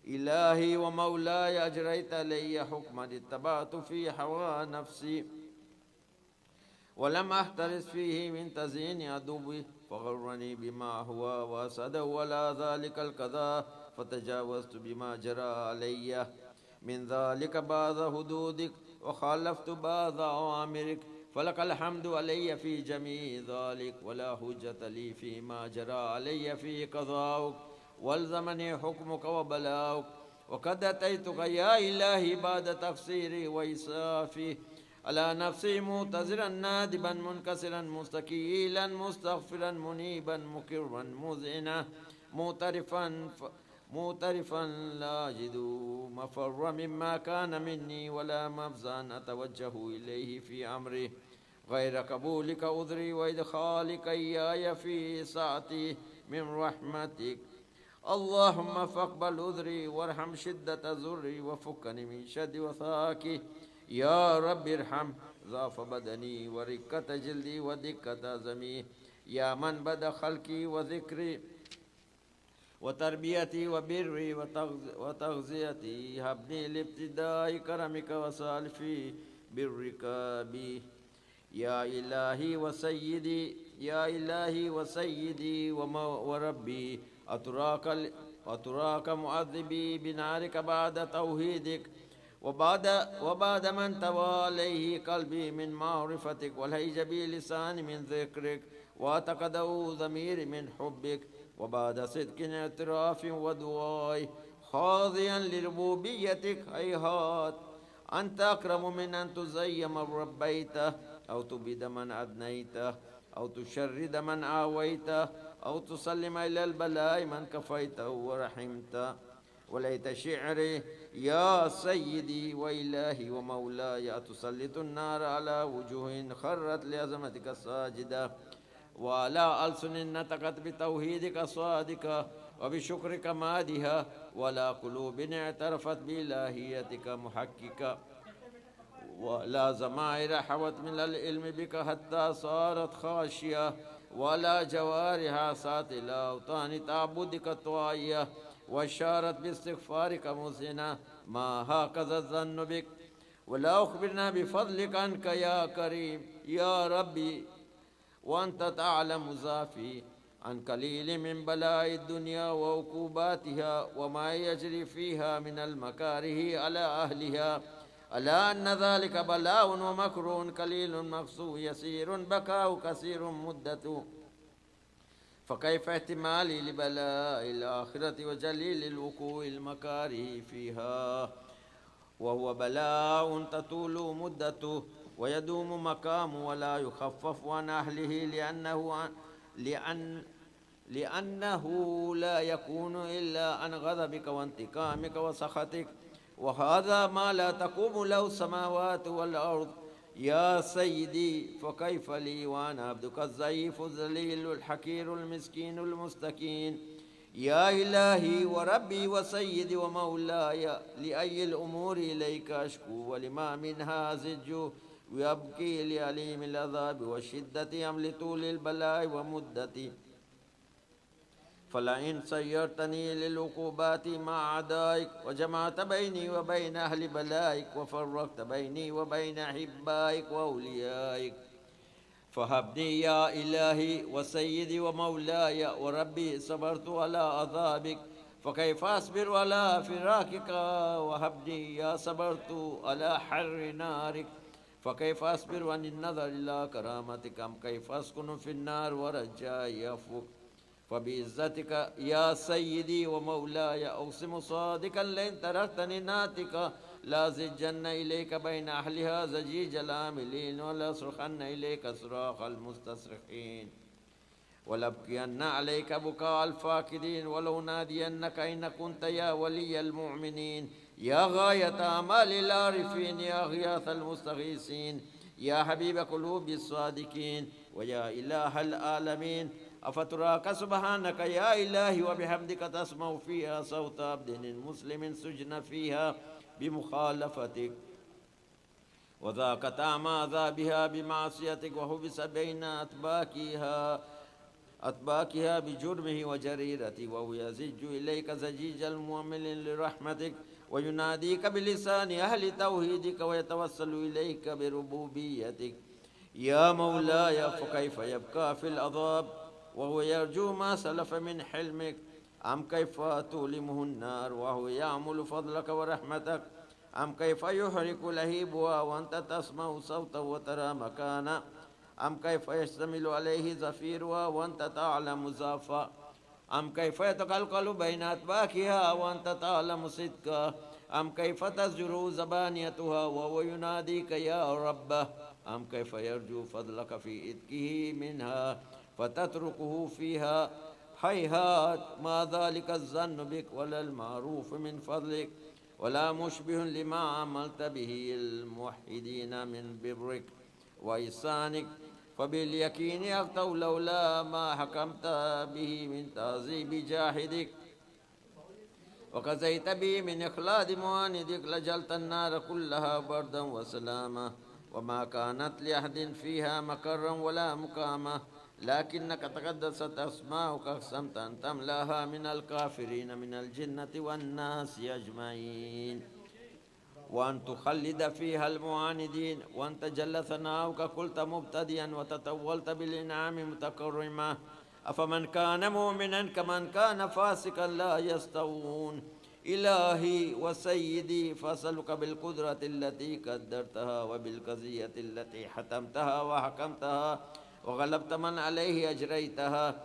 إلهي ومولاي أجريت علي حكما اتبعت في هوى نفسي ولم أحترس فيه من تزيين عدوي فغرني بما هو وأسد ولا ذلك القضاء فتجاوزت بما جرى علي من ذلك بعض حدودك وخالفت بعض أوامرك فلك الحمد علي في جميع ذلك ولا حجة لي فيما جرى علي في قضاؤك والزمني حكمك وبلاؤك وقد أتيتك يا إلهي بعد تقصيري وإسرافي على نفسي معتذرا نادبا منكسرا مستكيلا مستغفرا منيبا مكرا مذعنا معترفا لا أجد مفر مما كان مني ولا مفزا أتوجه إليه في أمري غير قبولك عذري وإدخالك إياي في سعتي من رحمتك اللهم فاقبل عذري وارحم شدة ذري وفكني من شد وثاقي يا رب ارحم ضعف بدني ورقة جلدي ودقة عظمي يا من بدا خلقي وذكري وتربيتي وبري وتغذيتي هبني لابتداء كرمك وسالفي برك بي يا إلهي وسيدي يا إلهي وسيدي وربي أتراك معذبي بنارك بعد توحيدك وبعد من تواليه قلبي من معرفتك والهيج بي لساني من ذكرك واتقده ضميري من حبك وبعد صدق اعتراف ودعاء خاضيا لربوبيتك هيهات أنت أكرم من أن تزي من ربيته أو تبيد من أدنيته أو تشرد من آويته أو تسلم إلى البلاء من كفيته ورحمته وليت شعري يا سيدي وإلهي ومولاي أتسلط النار على وجوه خرت لعظمتك الساجدة وعلى ألسن نطقت بتوحيدك صادقة وبشكرك مادها ولا قلوب اعترفت بإلهيتك محققة ولا زمائر حوت من العلم بك حتى صارت خاشية ولا جوارها سات إلى أوطان تعبدك طوائية وشارت باستغفارك مزنا ما هكذا الظن بك ولا أخبرنا بفضلك عنك يا كريم يا ربي وأنت تعلم زافي عن قليل من بلاء الدنيا وعقوباتها وما يجري فيها من المكاره على أهلها ألا أن ذلك بلاء ومكر قليل مقصو يسير بكاء كثير مدة فكيف احتمالي لبلاء الآخرة وجليل الوقوع المكاره فيها وهو بلاء تطول مدته ويدوم مقامه ولا يخفف عن أهله لأنه لا يكون إلا عن غضبك وانتقامك وسخطك وهذا ما لا تقوم له السماوات والأرض يا سيدي فكيف لي وأنا عبدك الضعيف الذليل الحقير المسكين المستكين يا إلهي وربي وسيدي ومولاي لأي الأمور إليك أشكو ولما منها زج ويبكي لأليم العذاب والشدة أم لطول البلاء ومدتي فلئن سيرتني للعقوبات مع أعدائك وجمعت بيني وبين أهل بلائك وفرقت بيني وبين أحبائك وأوليائك فهبني يا إلهي وسيدي ومولاي وربي صبرت على عذابك فكيف أصبر على فراقك وهبني يا صبرت على حر نارك فكيف أصبر عن النظر إلى كرامتك أم كيف أسكن في النار ورجائي يفك فبعزتك يا سيدي ومولاي أقسم صادقا لئن تركتني ناتك لا زجن إليك بين أهلها زجيج العاملين ولا صرخن إليك صراخ المستصرخين ولأبكين عليك بكاء الفاقدين ولو نادينك إن كنت يا ولي المؤمنين يا غاية آمال العارفين يا غياث المستغيثين يا حبيب قلوب الصادقين ويا إله العالمين أفتراك سبحانك يا إلهي وبحمدك تسمع فيها صوت عبد مسلم سجن فيها بمخالفتك وذاك تعمى عذابها بمعصيتك وحبس بين أتباكها أطباقها بجرمه وجريرته، وهو يزج إليك زجيج المؤمن لرحمتك، ويناديك بلسان أهل توحيدك، ويتوسل إليك بربوبيتك. يا مولاي، فكيف يبقى في العذاب وهو يرجو ما سلف من حلمك؟ أم كيف تؤلمه النار وهو يعمل فضلك ورحمتك؟ أم كيف يحرق لهيبها وأنت تسمع صوته وترى مكانه؟ أم كيف يشتمل عليه زفيرها وأنت تعلم زافا؟ أم كيف يتقلقل بين أطباقها وأنت تعلم صدقها؟ أم كيف تزجر زبانيتها وهو يناديك يا ربه؟ أم كيف يرجو فضلك في إتكه منها فتتركه فيها؟ هيهات، ما ذلك الظن بك ولا المعروف من فضلك، ولا مشبه لما عملت به الموحدين من برك وإحسانك. فباليقين أقطع لولا ما حكمت به من تعذيب جاحدك وقضيت به من إخلاد معاندك، لجلت النار كلها بردا وسلاما، وما كانت لأحد فيها مكرا ولا مقاما، لكنك تقدست أسماؤك أقسمت أن تملاها من الكافرين من الجنة والناس أجمعين، وأن تخلد فيها المعاندين. وأنت جل ثناؤك قلت مبتدئا وتطولت بالإنعام متكرما، أفمن كان مؤمنا كمن كان فاسقا لا يستوون. إلهي وسيدي، فأسألك بالقدرة التي قدرتها وبالقضية التي حتمتها وحكمتها وغلبت من عليه أجريتها،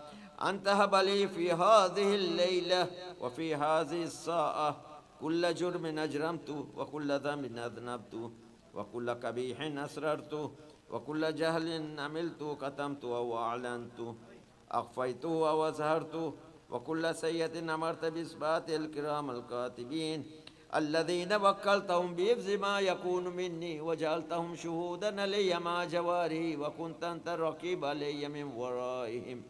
أن تهب لي في هذه الليلة وفي هذه الساعة كل جرم أجرمت، وكل ذنب أذنبت، وكل قبيح أسررت، وكل جهل عملت كتمت أو أعلنت، أخفيت أو أظهرت، وكل سيئة أمرت بإثبات الكرام الكاتبين الذين وكلتهم بحفظ ما يكون مني، وجعلتهم شهودا لي مع جواري، وكنت أنت الرقيب علي من ورائهم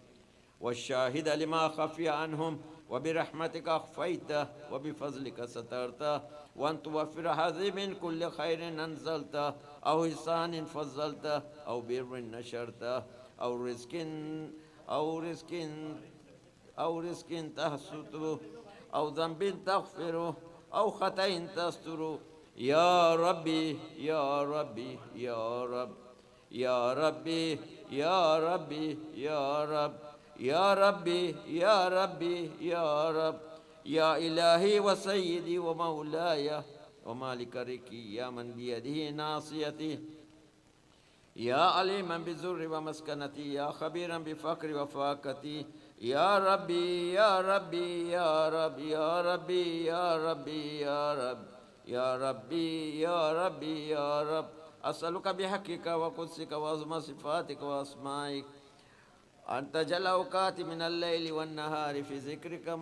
والشاهد لما خفي عنهم، وبرحمتك أخفيته وبفضلك سترته، وأن توفر هذه من كل خير أنزلته، أو إحسان فضلته، أو بر نشرته، أو رزق أو رزق أو رزق تحسده، أو ذنب تغفره، أو خطأ تستره. يا ربي يا ربي يا رب يا ربي يا ربي يا رب يا ربي يا ربي يا رب، يا إلهي وسيدي ومولاي ومالك ركي، يا من بيده ناصيتي، يا عليما بالذر ومسكنتي، يا خبيرا بفقر وفاقتي، يا ربي يا ربي يا رب يا ربي يا ربي يا رب يا ربي يا ربي يا رب، أسألك بحقك وقدسك وعظم صفاتك وأسمائك أن تجعل أوقاتي من الليل والنهار في ذكرك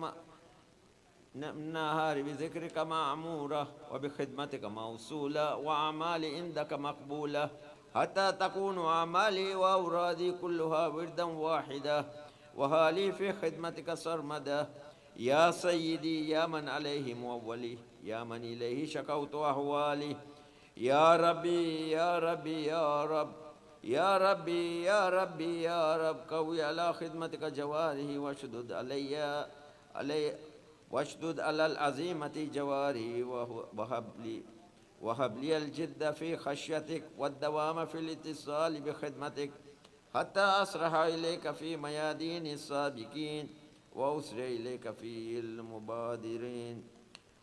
النهار بذكرك معمورة، وبخدمتك موصولة، وأعمالي عندك مقبولة، حتى تكون أعمالي وأورادي كلها وردا واحدة، وهالي في خدمتك سرمدا. يا سيدي، يا من عليه مولي، يا من إليه شكوت أحوالي، يا ربي يا ربي يا رب يا ربي يا ربي يا رب، قوي على خدمتك جواره، واشدد على العزيمة جواري، وهب لي الجد في خشيتك والدوام في الاتصال بخدمتك، حتى أسرح إليك في ميادين السابقين، وأسرع إليك في المبادرين،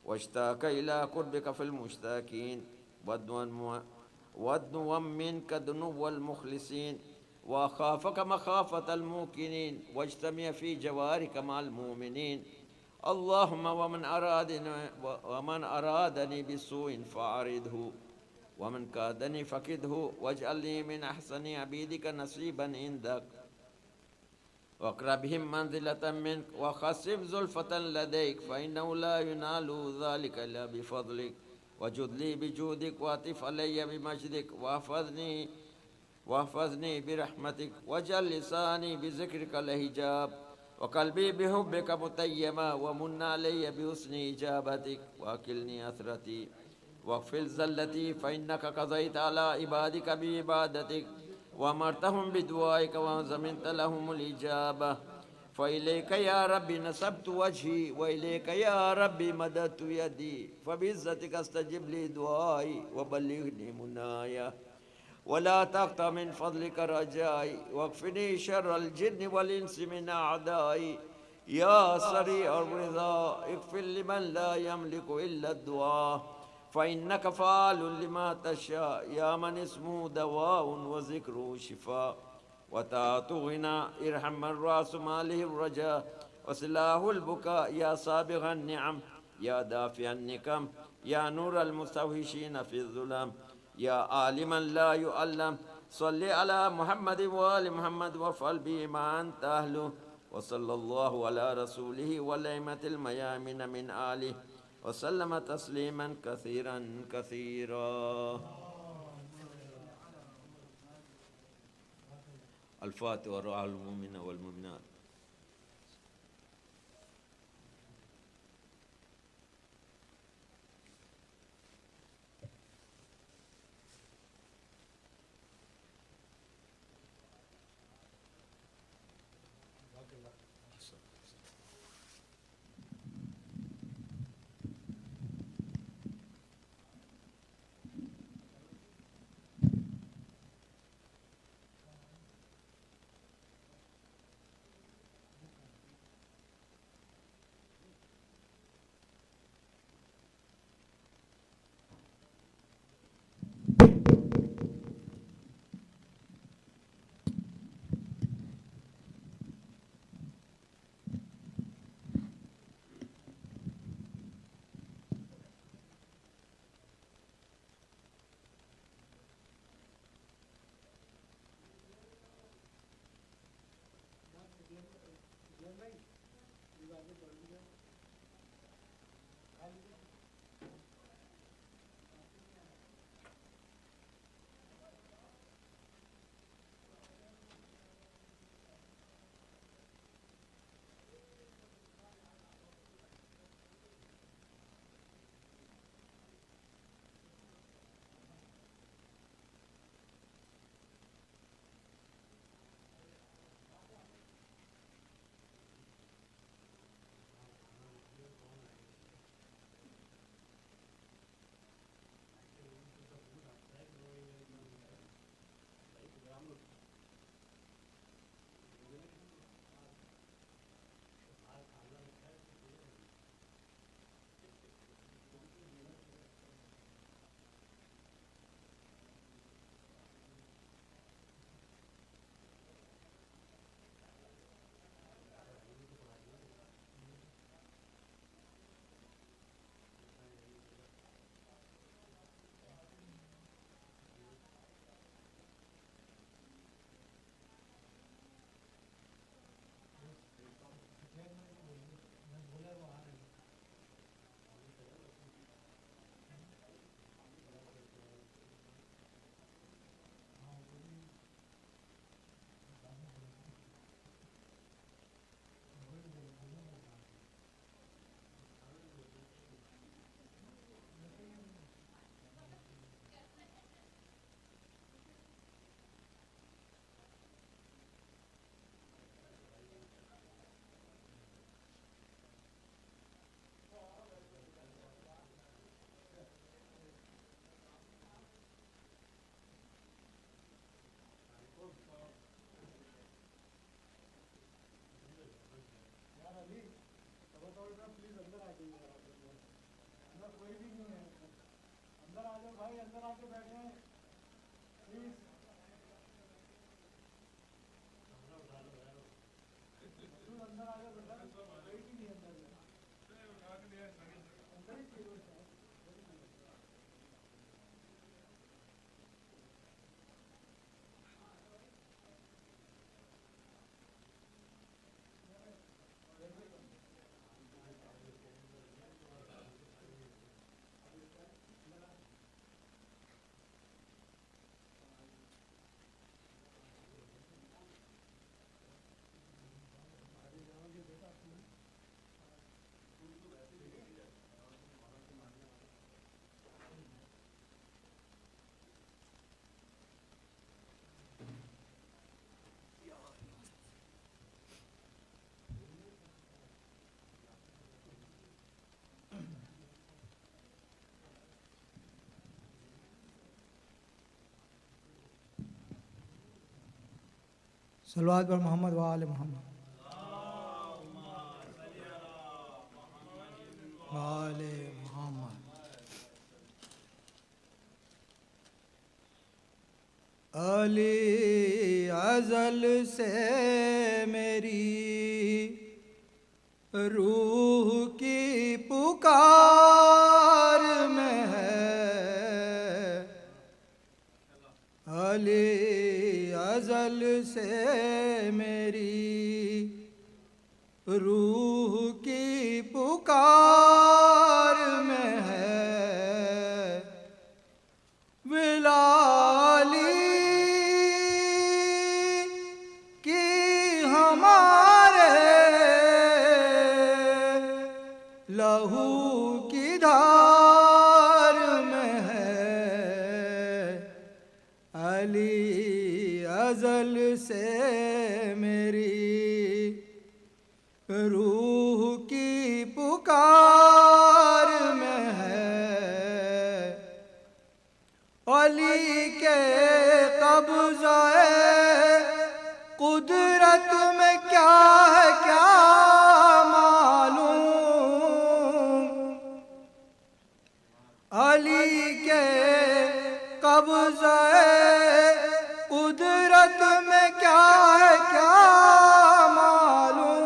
واشتاق إلى قربك في المشتاكين، ودنوا منك دنو المخلصين، وأخافك مخافة الموقنين، واجتمع في جوارك مع المؤمنين. اللهم ومن أرادني بسوء فأعرضه، ومن كادني فكده، واجعل لي من أحسن عبيدك نصيبا عندك، واقربهم منزلة منك، وخسف زلفة لديك، فإنه لا ينال ذلك إلا بفضلك، وجد لي بجودك، واطف علي بمجدك، واحفظني برحمتك، واجعل لساني بذكرك الحجاب، وقلبي بحبك متيما، ومن علي بحسن إجابتك، وأكلني أثرتي، واغفر زلتي، فإنك قضيت على عبادك بعبادتك، وأمرتهم بدعائك وزمنت لهم الإجابة. فإليك يا ربي نسبت وجهي وإليك يا ربي مددت يدي، فبعزتك استجب لي دعائي وبلغني منايا، ولا تقطع من فضلك رجائي، واكفني شر الجن والإنس من أعدائي. يا سريع الرضا اغفر لمن لا يملك إلا الدعاء، فإنك فعال لما تشاء. يا من اسمه دواء وذكره شفاء، وطاعته غنى. ارحم من رأس ماله الرجاء وسلاه البكاء. يا سابغ النعم، يا دافع النكم، يا نور المستوحشين في الظلام، يا عالما لا يعلم. صل على محمد وآل محمد وافعل به ما أنت أهله. وصلى الله على رسوله والأئمة الميامين من آله وسلم تسليما كثيرا كثيرا. الفاتحة وروح المؤمنين والمؤمنات. صلوات پر محمد و آل محمد آل محمد۔ علی ازل سے میری روح کی پکار میں ہے، علی ازل سے میری روح کی پکار میں ہے، ولالی کی ہمارے لہو کی دھار میں ہے، علی ازل سے میری روح کی پکار میں ہے، علی کے قبضہ قدرت میں کیا ہے کیا معلوم، علی کے قبضہ قدرت میں کیا ہے کیا معلوم،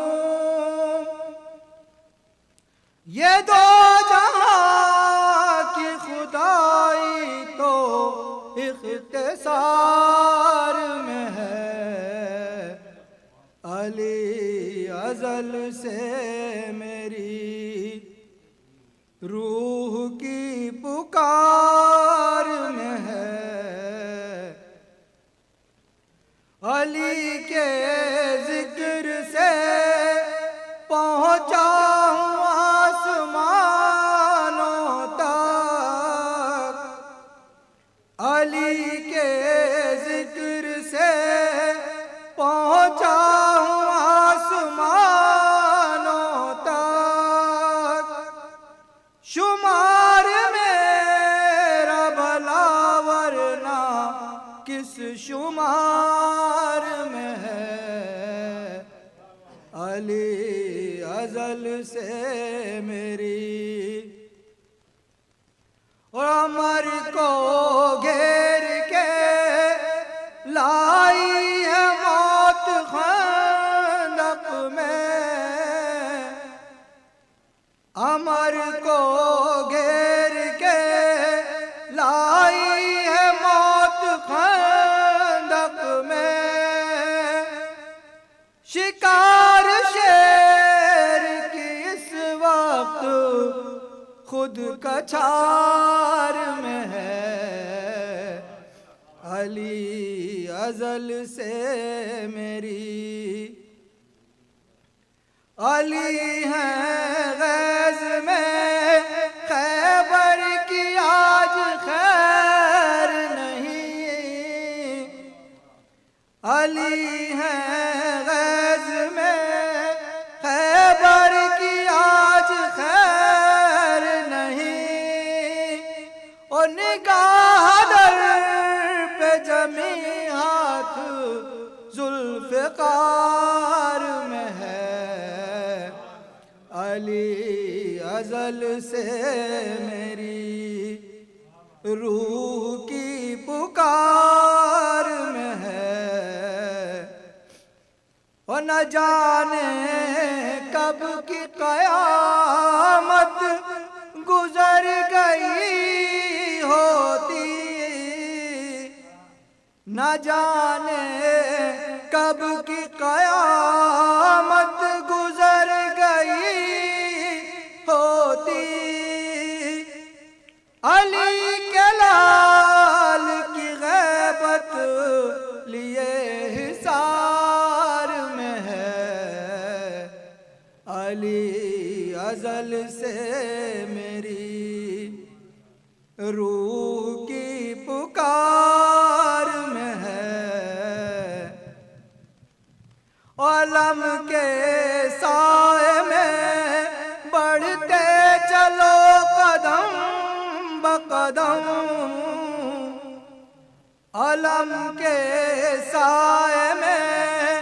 یہ دو جہاں کی خدائی تو اختصار میں ہے، علی ازل سے میری روح کی پکار میں ہے، علی کے ذکر سے پہنچا ہوں آسمانوں تک، علی کے ذکر سے پہنچا ہوں آسمانوں تک، شمار میرا بھلا ورنہ کس شمار میں ہے، علی ازل سے میری اور عمر کو گھیر کے لائی ہے موت خندق میں، عمر کو گھیر کے لائی ہے موت خندق میں، شکار شیر کی اس وقت خود کچھار میں ہے، علی ازل سے میری، علی ہیں غیظ میں خیبر کی آج خیر نہیں، علی ہیں غیظ میں خیبر کی آج خیر نہیں، اور نگاہ در پہ جمی ہاتھ ذوالفقار میں ہے، علی ازل سے میری روح کی پکار میں ہے، اور نہ جانے کب کی قیامت گزر گئی ہوتی، نہ جانے کب کی قیامت گزر گئی ہوتی، علی کے لال کی غیبت لیے حصار میں ہے، علی ازل سے میری روح کی پکار میں ہے، عالم کے سائے میں بڑھتے چلو قدم بقدم، عالم کے سائے میں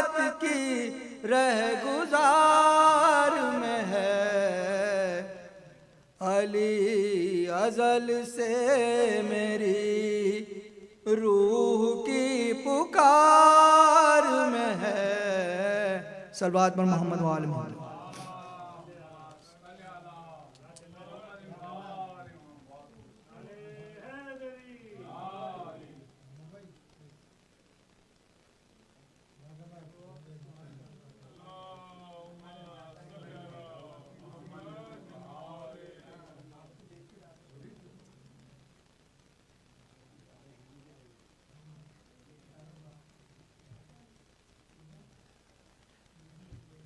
محبت کی رہ گزار میں ہے، علی ازل سے میری روح کی پکار میں ہے۔ صلوات پر محمد و آل محمد۔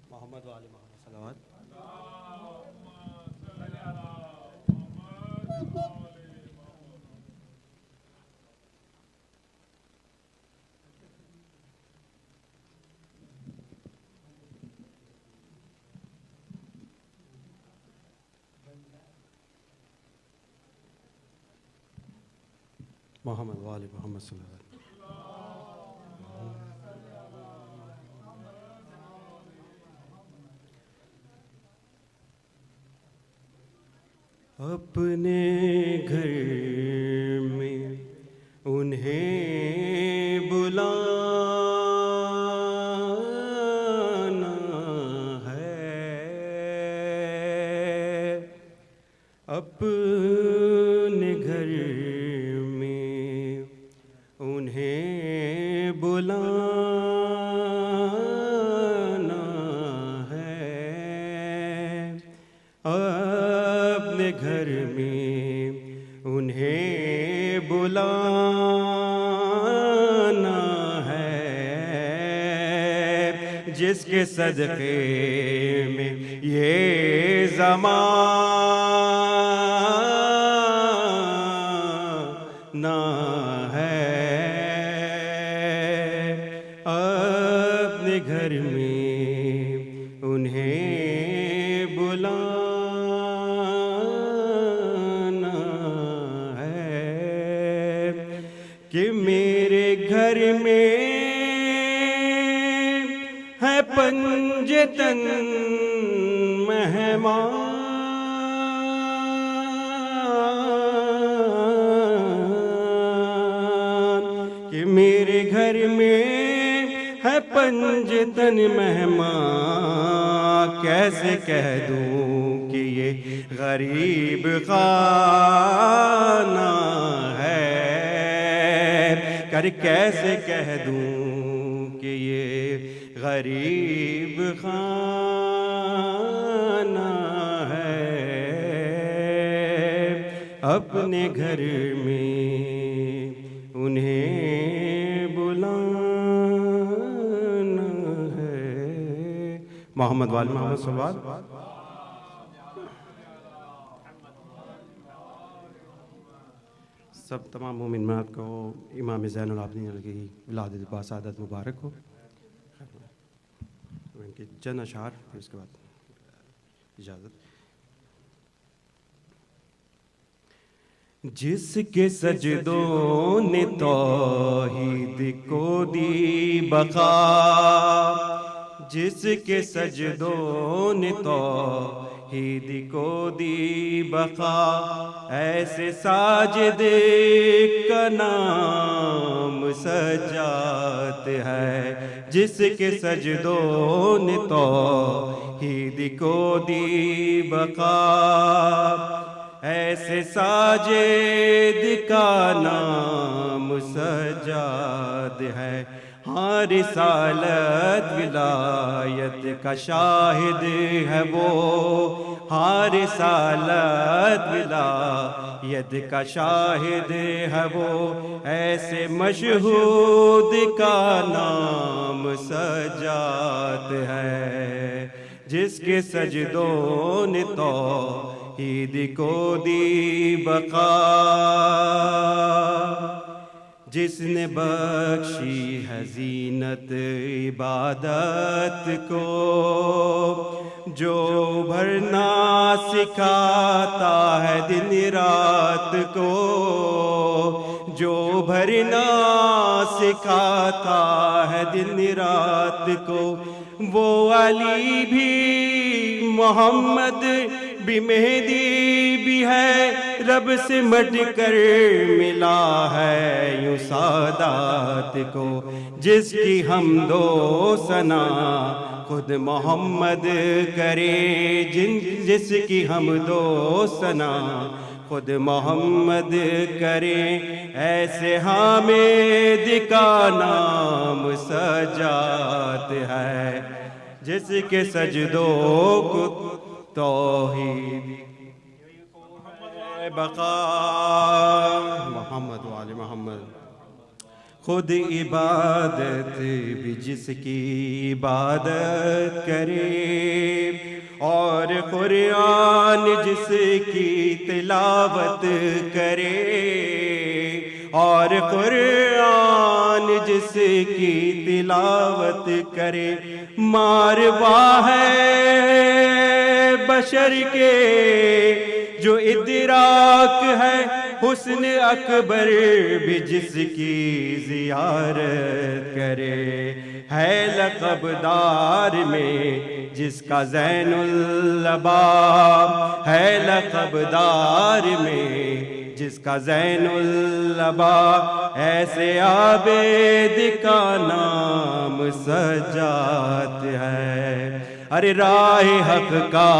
محمد و آل محمد صلوات۔ محمد و آل محمد صلوات۔ اپنے گھر میں انہیں بلانا ہے، اپنے گھر میں انہیں بلانا ہے، اپنے گھر میں انہیں بلانا ہے، جس کے صدقے میں یہ زمانہ ہے، اپنے گھر میں انہیں بلانا ہے، کہ میرے گھر میں ہے پنجتن مہمان، کہ میرے گھر میں ہے پنجتن مہمان، کیسے کہہ دوں کہ یہ غریب خانہ ہے، کیسے کہہ دوں کہ یہ غریب خانہ ہے، اپنے گھر میں انہیں بلانا ہے۔ محمد وال محمد صلوات۔ سب تمام مومنات کو امام زین العابدین کی ولادت باسعادت مبارک ہو۔ ان کے چند اشعار، پھر اس کے بعد اجازت۔ جس کے سجدوں نے توحید کو دی بقا، جس کے سجدوں نے توحید کو دی بقا، ایسے ساجد کا نام سجاد ہے، جس کے سجدوں نے توحید کو دی بقا، ایسے ساجد کا نام سجاد ہے۔ ہاں رسالت ولایت کا شاہد ہے وہ، ہاں رسالت ولایت کا شاہد ہے وہ، ایسے مشہود کا نام سجاد ہے، جس کے سجدوں نے توحید کو دی بقا، جس نے بخشی ہے زینت عبادت کو، جو بھرنا سکھاتا ہے دن رات کو، جو بھرنا سکھاتا ہے دن رات کو، وہ علی بھی محمد بھی مہدی بھی ہے، رب سے مٹ کر ملا ہے یوں سادات کو، جس کی حمد و ثنا خود محمد کرے، جس کی حمد و ثنا خود محمد کرے، ایسے حامد کا نام سجاد ہے، جس کے سجدوں کو توحید بقا محمد وآل محمد، خود عبادت بھی جس کی عبادت کرے، اور قرآن جس کی تلاوت کرے، اور قرآن جس کی تلاوت کرے، ماروا ہے بشر کے جو ادراک ہے، حسن اکبر بھی جس کی زیارت کرے، ہے لقب دار میں جس کا زین اللباب، ہے لقب دار میں جس کا زین اللباب، ایسے عابد کا نام سجاد ہے۔ ارے راہ حق کا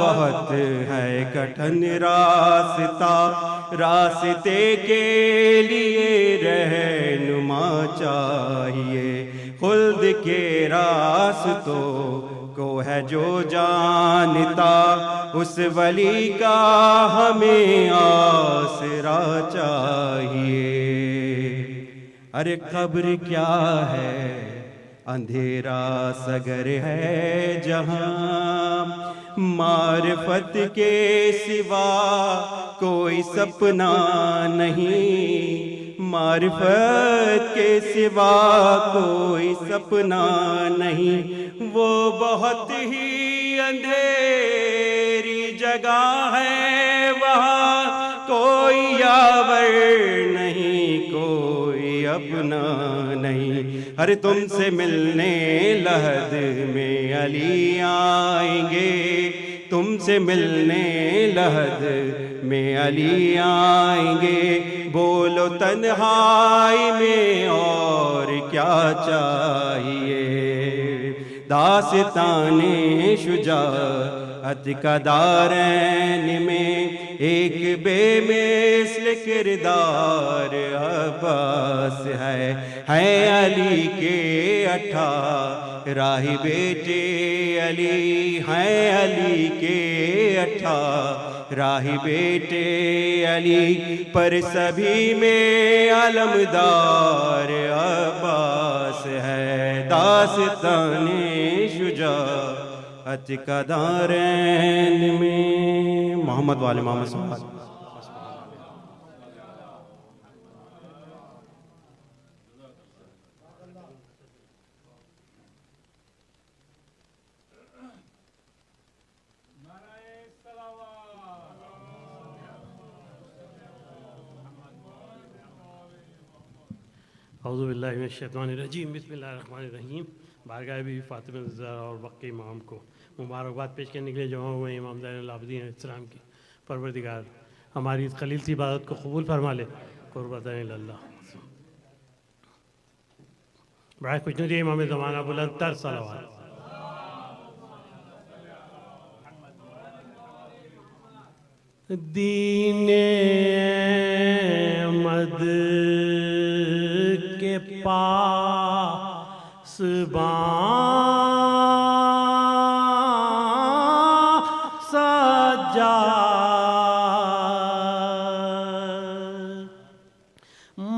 بہت ہے کٹھن راستہ، راستے کے لیے رہنما چاہیے، خلد کے راستوں کو ہے جو جانتا، اس ولی کا ہمیں آسرا چاہیے۔ ارے قبر کیا ہے، اندھیرا سگر ہے جہاں، معرفت کے سوا کوئی سپنا نہیں، معرفت کے سوا کوئی سپنا نہیں، وہ بہت ہی اندھیری جگہ ہے، وہاں کوئی یاور نہیں، کوئی اپنا نہیں۔ ارے تم سے ملنے لحد میں علی آئیں گے، تم سے ملنے لحد میں علی آئیں گے، بولو تنہائی میں اور کیا چاہیے۔ داستان شجاعت کا دارین میں ایک بے مثل کردار عباس ہے علی کے 18 بیٹے علی ہیں، علی کے 18 بیٹے علی، پر سبھی میں علمدار عباس ہے۔ داستان شجاعت کا دارین میں محمد والے محمد صلی اللہ علیہ وسلم۔ اعوذ باللہ من الشیطان الرجیم، بسم اللہ الرحمن الرحیم۔ بارگاہ بی فاطمہ زہرا اور وقت امام کو مبارکباد پیش کرنے کے لیے جمع ہوئے امام زین العابدین علیہ السلام کی پروردگار ہماری اس خلیل سی عبادت کو قبول فرما لے، قربتاً اللہ۔ برائے خوشنودی امام زمانہ بلند تر صلوات۔ دین احمد کے پاسباں سجاد،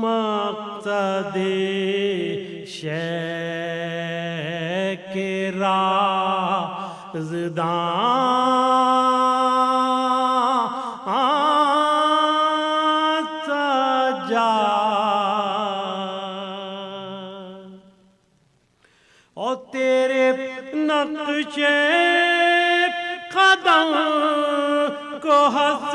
مقصد شیخ کے رازداں نقش قدم کو حسرت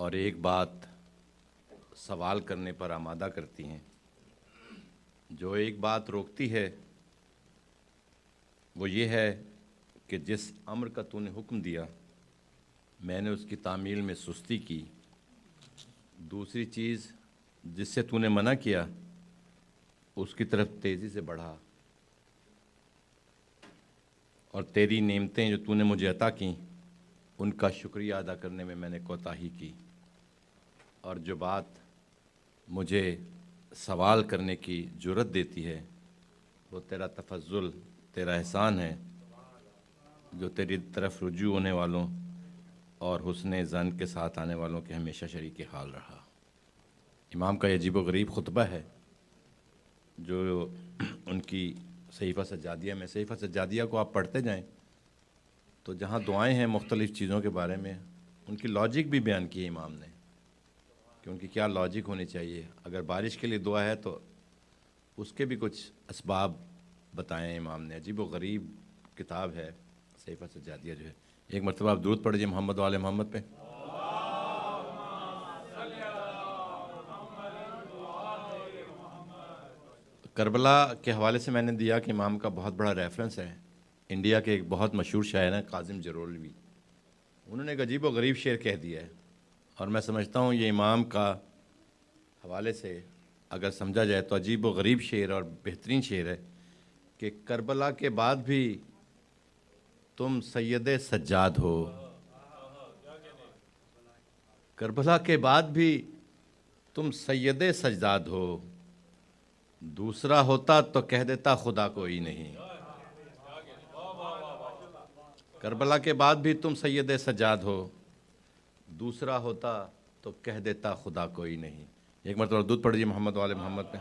اور ایک بات سوال کرنے پر آمادہ کرتی ہیں. جو ایک بات روکتی ہے وہ یہ ہے کہ جس امر کا تو نے حکم دیا میں نے اس کی تعمیل میں سستی کی. دوسری چیز جس سے تو نے منع کیا اس کی طرف تیزی سے بڑھا، اور تیری نعمتیں جو تو نے مجھے عطا کیں ان کا شکریہ ادا کرنے میں نے کوتاہی کی. اور جو بات مجھے سوال کرنے کی جرأت دیتی ہے وہ تیرا تفضل، تیرا احسان ہے جو تیری طرف رجوع ہونے والوں اور حسن ظن کے ساتھ آنے والوں کے ہمیشہ شریک حال رہا. امام کا یہ عجیب و غریب خطبہ ہے جو ان کی صحیفہ سجادیہ میں. صحیفہ سجادیہ کو آپ پڑھتے جائیں تو جہاں دعائیں ہیں مختلف چیزوں کے بارے میں ان کی لاجک بھی بیان کی ہے امام نے کہ ان کی کیا لاجک ہونی چاہیے. اگر بارش کے لیے دعا ہے تو اس کے بھی کچھ اسباب بتائیں امام نے. عجیب و غریب کتاب ہے صحیفہ سجادیہ جو ہے. ایک مرتبہ آپ درود پڑھیے محمد وآل محمد پہ. کربلا کے حوالے سے میں نے دیا کہ امام کا بہت بڑا ریفرنس ہے. انڈیا کے ایک بہت مشہور شاعر ہیں قاسم جرولوی، انہوں نے ایک عجیب و غریب شعر کہہ دیا ہے اور میں سمجھتا ہوں یہ امام کا حوالے سے اگر سمجھا جائے تو عجیب و غریب شعر اور بہترین شعر ہے کہ کربلا کے بعد بھی تم سید سجاد ہو. کربلا کے بعد بھی تم سید سجاد ہو، دوسرا ہوتا تو کہہ دیتا خدا کوئی نہیں. کربلا کے بعد بھی تم سید سجاد ہو، دوسرا ہوتا تو کہہ دیتا خدا کوئی نہیں. ایک مرتبہ درود پڑھیے محمد وآل محمد پہ.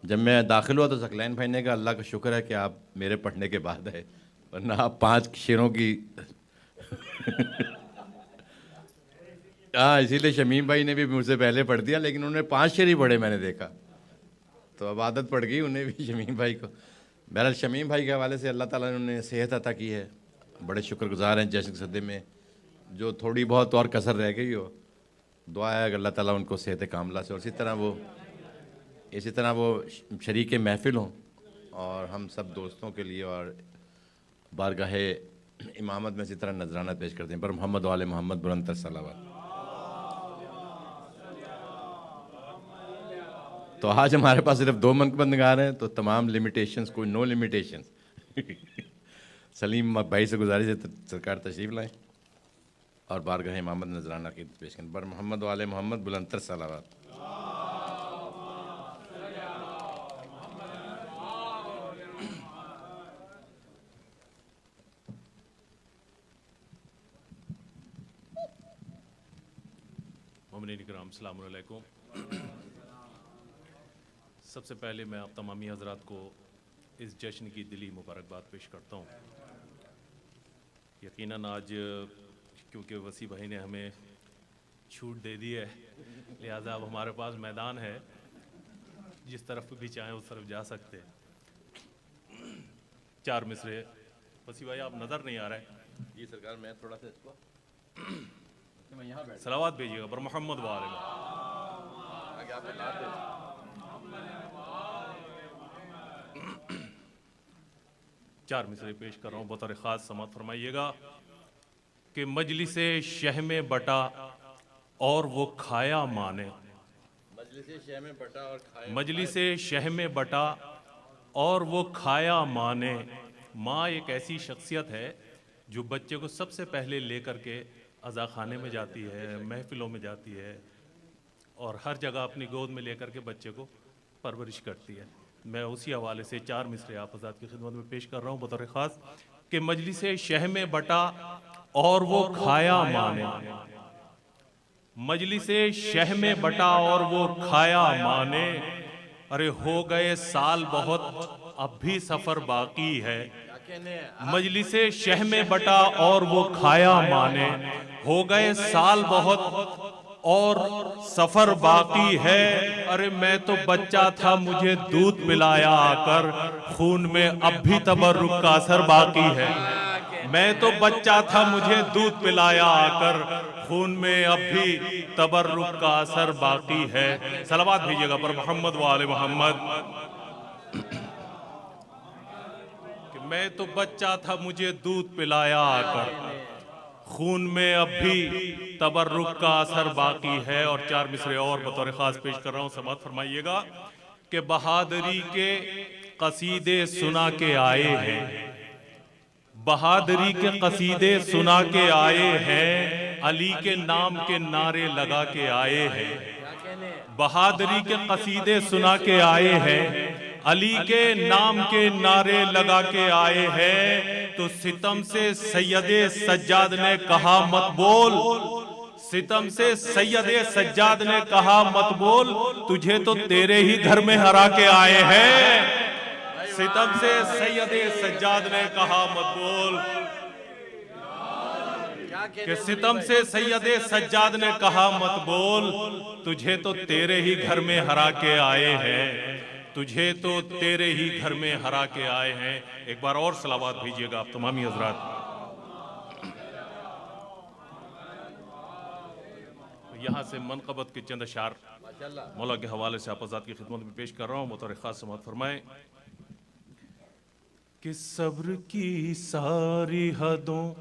جب میں داخل ہوا تو ثقلین بھائی نے کہا اللہ کا شکر ہے کہ آپ میرے پڑھنے کے بعد آئے، ورنہ آپ 5 شعروں کی اسی لیے شمیم بھائی نے بھی مجھ سے پہلے پڑھ دیا لیکن انہوں نے 5 شعر ہی پڑھے میں نے دیکھا تو اب عادت پڑ گئی انہیں بھی شمیم بھائی کو. بہرحال شمیم بھائی کے حوالے سے اللہ تعالیٰ نے انہیں صحت عطا کی ہے، بڑے شکر گزار ہیں. جشن کے صدقے میں جو تھوڑی بہت اور کسر رہ گئی ہو دعا ہے کہ اللہ تعالیٰ ان کو صحت کاملہ سے اور اسی طرح وہ شریک محفل ہوں اور ہم سب دوستوں کے لیے اور بارگاہ امامت میں اسی طرح نذرانہ پیش کرتے ہیں. پر محمد وآل محمد بلندتر صلوات. تو آج ہمارے پاس صرف 2 منقبت ہیں تو تمام لمیٹیشنز کوئی نو لمیٹیشنز. سلیم بھائی سے گزارش ہے سرکار تشریف لائیں اور بارگاہ امامت نذرانہ کی پیش کریں. پر محمد وآل محمد بلندتر صلوات. مومنین کرام السلام علیکم. سب سے پہلے میں آپ تمامی حضرات کو اس جشن کی دلی مبارکباد پیش کرتا ہوں. یقیناً آج کیونکہ وسیع بھائی نے ہمیں چھوٹ دے دی ہے لہٰذا اب ہمارے پاس میدان ہے، جس طرف بھی چاہیں اس طرف جا سکتے. 4 مصرے وسیع بھائی آپ نظر نہیں آ رہے جی سرکار میں تھوڑا سا اس کو صلوات بھیجیے گا پر محمد وآل چار مصرے پیش کر رہا ہوں. بطور خاص سماعت فرمائیے گا کہ مجلس شہ میں بٹا اور وہ کھایا مانے. مجلس شہ میں بٹا اور وہ کھایا مانے. ماں ایک ایسی شخصیت ہے جو بچے کو سب سے پہلے لے کر کے عزا خانے میں جاتی ہے، محفلوں میں جاتی ہے اور ہر جگہ اپنی گود میں لے کر کے بچے کو پرورش کرتی ہے. میں اسی حوالے سے 4 مصرے آپ حضرات کی خدمت میں پیش کر رہا ہوں بطور خاص کہ مجلس شہ میں بٹا اور وہ کھایا مانے. مجلس شہ میں بٹا اور وہ کھایا مانے. ارے ہو گئے سال بہت اب بھی سفر باقی ہے. مجلس شہ میں بٹا اور وہ کھایا مانے. ہو گئے سال بہت اور سفر باقی ہے. ارے میں تو بچہ تھا مجھے دودھ پلایا آ کر. خون میں اب بھی تبرک کا اثر باقی ہے. میں تو بچہ تھا مجھے دودھ پلایا آ کر، خون میں اب بھی تبرک کا اثر باقی ہے. صلوات بھیجیے گا پر محمد و آل محمد. کہ میں تو بچہ تھا مجھے دودھ پلایا آ کر، خون میں اب بھی تبرک کا اثر باقی ہے. اور 4 مصرے اور بطور خاص پیش کر رہا ہوں، سماعت فرمائیے گا. کہ بہادری کے قصیدے سنا کے آئے ہیں، بہادری کے قصیدے سنا کے آئے ہیں، علی کے نام کے نعرے لگا کے آئے ہیں. بہادری کے قصیدے سنا کے آئے ہیں، علی کے نام کے نعرے لگا کے آئے ہیں. تو ستم سے سید سجاد نے کہا مت بول، ستم سے سید سجاد نے کہا مت بول، تجھے تو تیرے ہی گھر میں ہرا کے آئے ہیں. ستم سے سید سجاد نے کہا مت بول، کہ ستم سے سید سجاد نے کہا مت بول، تجھے تو تیرے ہی گھر میں ہرا کے آئے ہیں، تجھے تو تیرے ہی گھر میں ہرا کے آئے ہیں. ایک بار اور صلوات بھیجیے گا آپ تمامی حضرات. یہاں سے منقبت کے چند اشعار مولا کے حوالے سے آپ حضرات کی خدمت میں پیش کر رہا ہوں. بطور خاص سماعت فرمائیں. کہ صبر کی ساری حدوں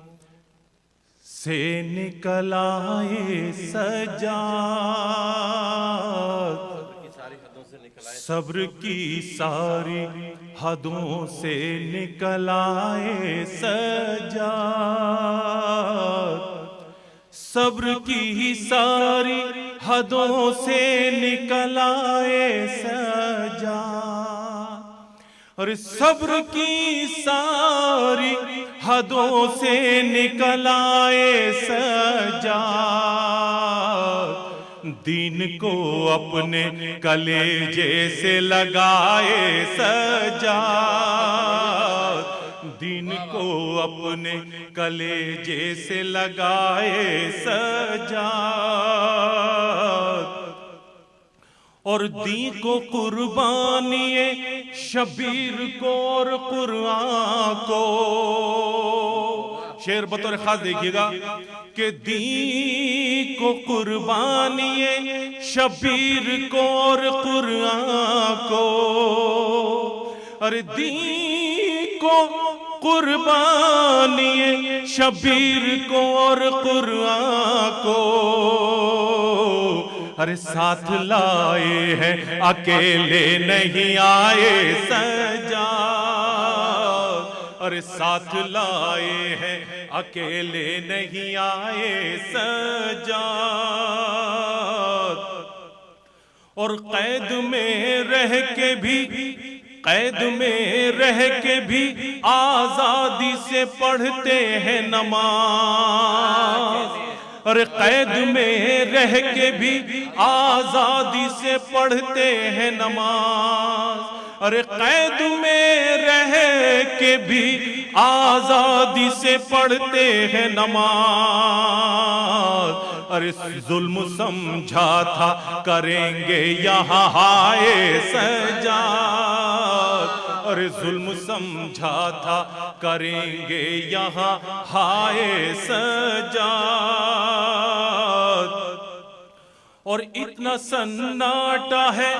سے نکل آئے سجاد، صبر کی ساری حدوں سے نکل آئے سجاد، صبر کی ساری حدوں سے نکل آئے سجاد. اور صبر کی ساری حدوں سے نکل آئے سجاد، دین کو اپنے کلیجے سے لگائے سجاد، دین کو اپنے کلیجے سے لگائے سجاد. اور دین کو قربانی شبیر کو اور قرآن کو، شعر بطور خاص دیکھیے گا. کہ دین کو قربانی شبیر کو اور قرآن کو، اور دین کو قربانی شبیر کو اور قرآن کو، ارے ساتھ لائے ہیں اکیلے نہیں آئے سجاد، ارے ساتھ لائے ہیں اکیلے نہیں آئے سجاد. اور قید میں رہ کے بھی، قید میں رہ کے بھی آزادی سے پڑھتے ہیں نماز، اور قید میں رہ کے بھی آزادی سے پڑھتے ہیں نماز، اور قید میں رہ کے بھی آزادی سے پڑھتے ہیں نماز. ارے ظلم سمجھا تھا کریں گے یہاں ہائے سجاد، ارے ظلم سمجھا تھا کریں گے یہاں ہائے سجاد. اور اتنا سناٹا ہے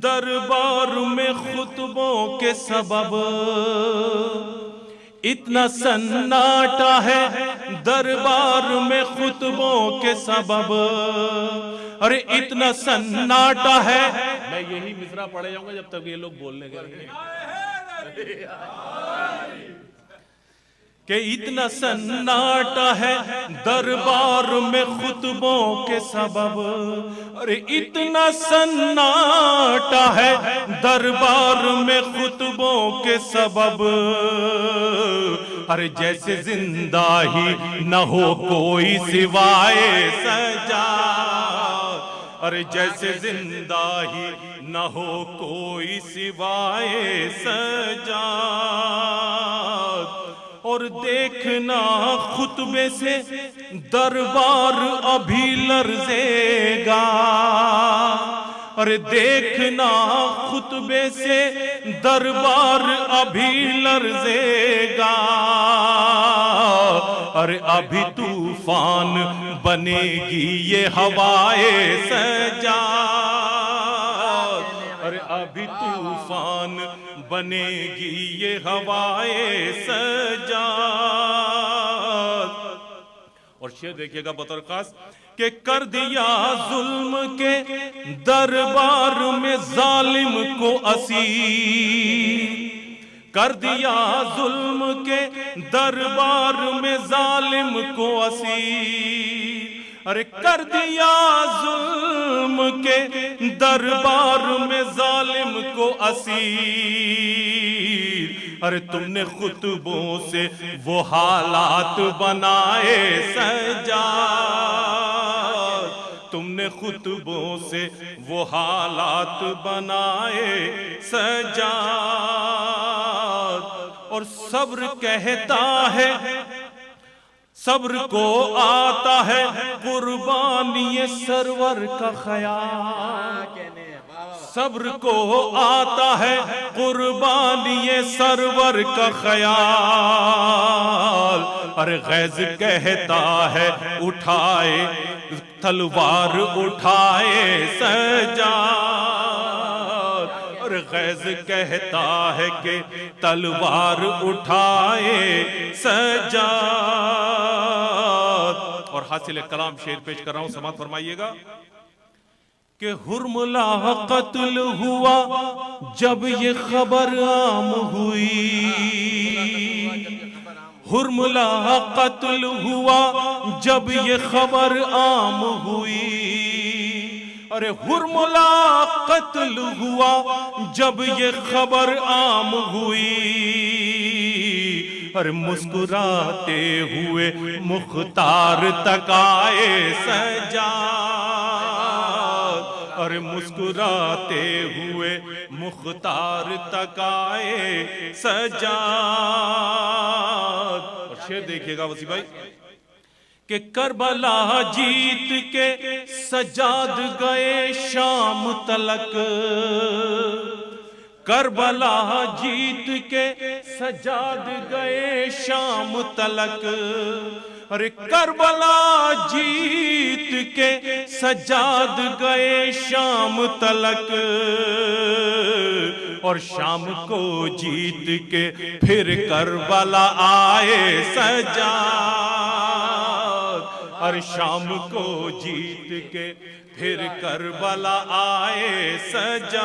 دربار میں خطبوں کے سبب، اتنا سناٹا ہے دربار میں خطبوں کے سبب، ارے اتنا سناٹا ہے. میں یہی مصرع پڑھے جاؤں گا جب تک یہ لوگ بولنے کے لیے، کہ اتنا سناٹا ہے دربار میں خطبوں کے سبب، ارے اتنا سناٹا ہے دربار میں خطبوں کے سبب، ارے جیسے زندہ ہی نہ ہو کوئی سوائے سجاد، ارے جیسے زندہ ہی نہ ہو کوئی سوائے سجاد. اور دیکھنا خطبے سے دربار ابھی لرزے گا، ارے دیکھنا خطبے سے دربار ابھی لرزے گا، ارے ابھی طوفان بنے گی یہ ہوائے سجاد، ارے ابھی طوفان بنے گی یہ ہوائے سجاد۔ اور شعر دیکھیے گا بطور خاص کہ کر دیا ظلم کے دربار میں ظالم کو اسیر، کر دیا ظلم کے دربار میں ظالم کو اسیر، ارے کر دیا ظلم کے دربار میں ظالم کو اسیر، ارے تم نے خطبوں سے وہ حالات بنائے سجاد، تم نے خطبوں سے وہ حالات بنائے سجاد۔ اور صبر کہتا ہے، صبر کو آتا ہے قربانی سرور کا خیال، صبر کو آتا ہے قربانی سرور کا خیال، ارے غیظ کہتا ہے اٹھائے تلوار اٹھائے سجاد، اور غیظ کہتا ہے کہ تلوار اٹھائے سجاد۔ اور حاصل کلام شعر پیش کر رہا ہوں، سماعت فرمائیے گا کہ حرملہ قتل ہوا جب یہ خبر عام ہوئی، حرملہ قتل ہوا جب یہ خبر عام ہوئی، ارے حرملہ قتل ہوا جب یہ خبر عام ہوئی، ارے مسکراتے ہوئے مختار تک آئے سجاد، ارے مسکراتے ہوئے مختار تک آئے سجاد۔ اور شعر دیکھیے گا وسیع بھائی کہ کربلا جیت کے سجاد گئے شام تلک، کربلا جیت کے سجاد گئے شام تلک، ارے کربلا جیت کے سجاد گئے شام تلک، اور شام کو جیت کے پھر کربلا آئے سجاد، اور شام کو جیت کے پھر کربلا آئے سجاد۔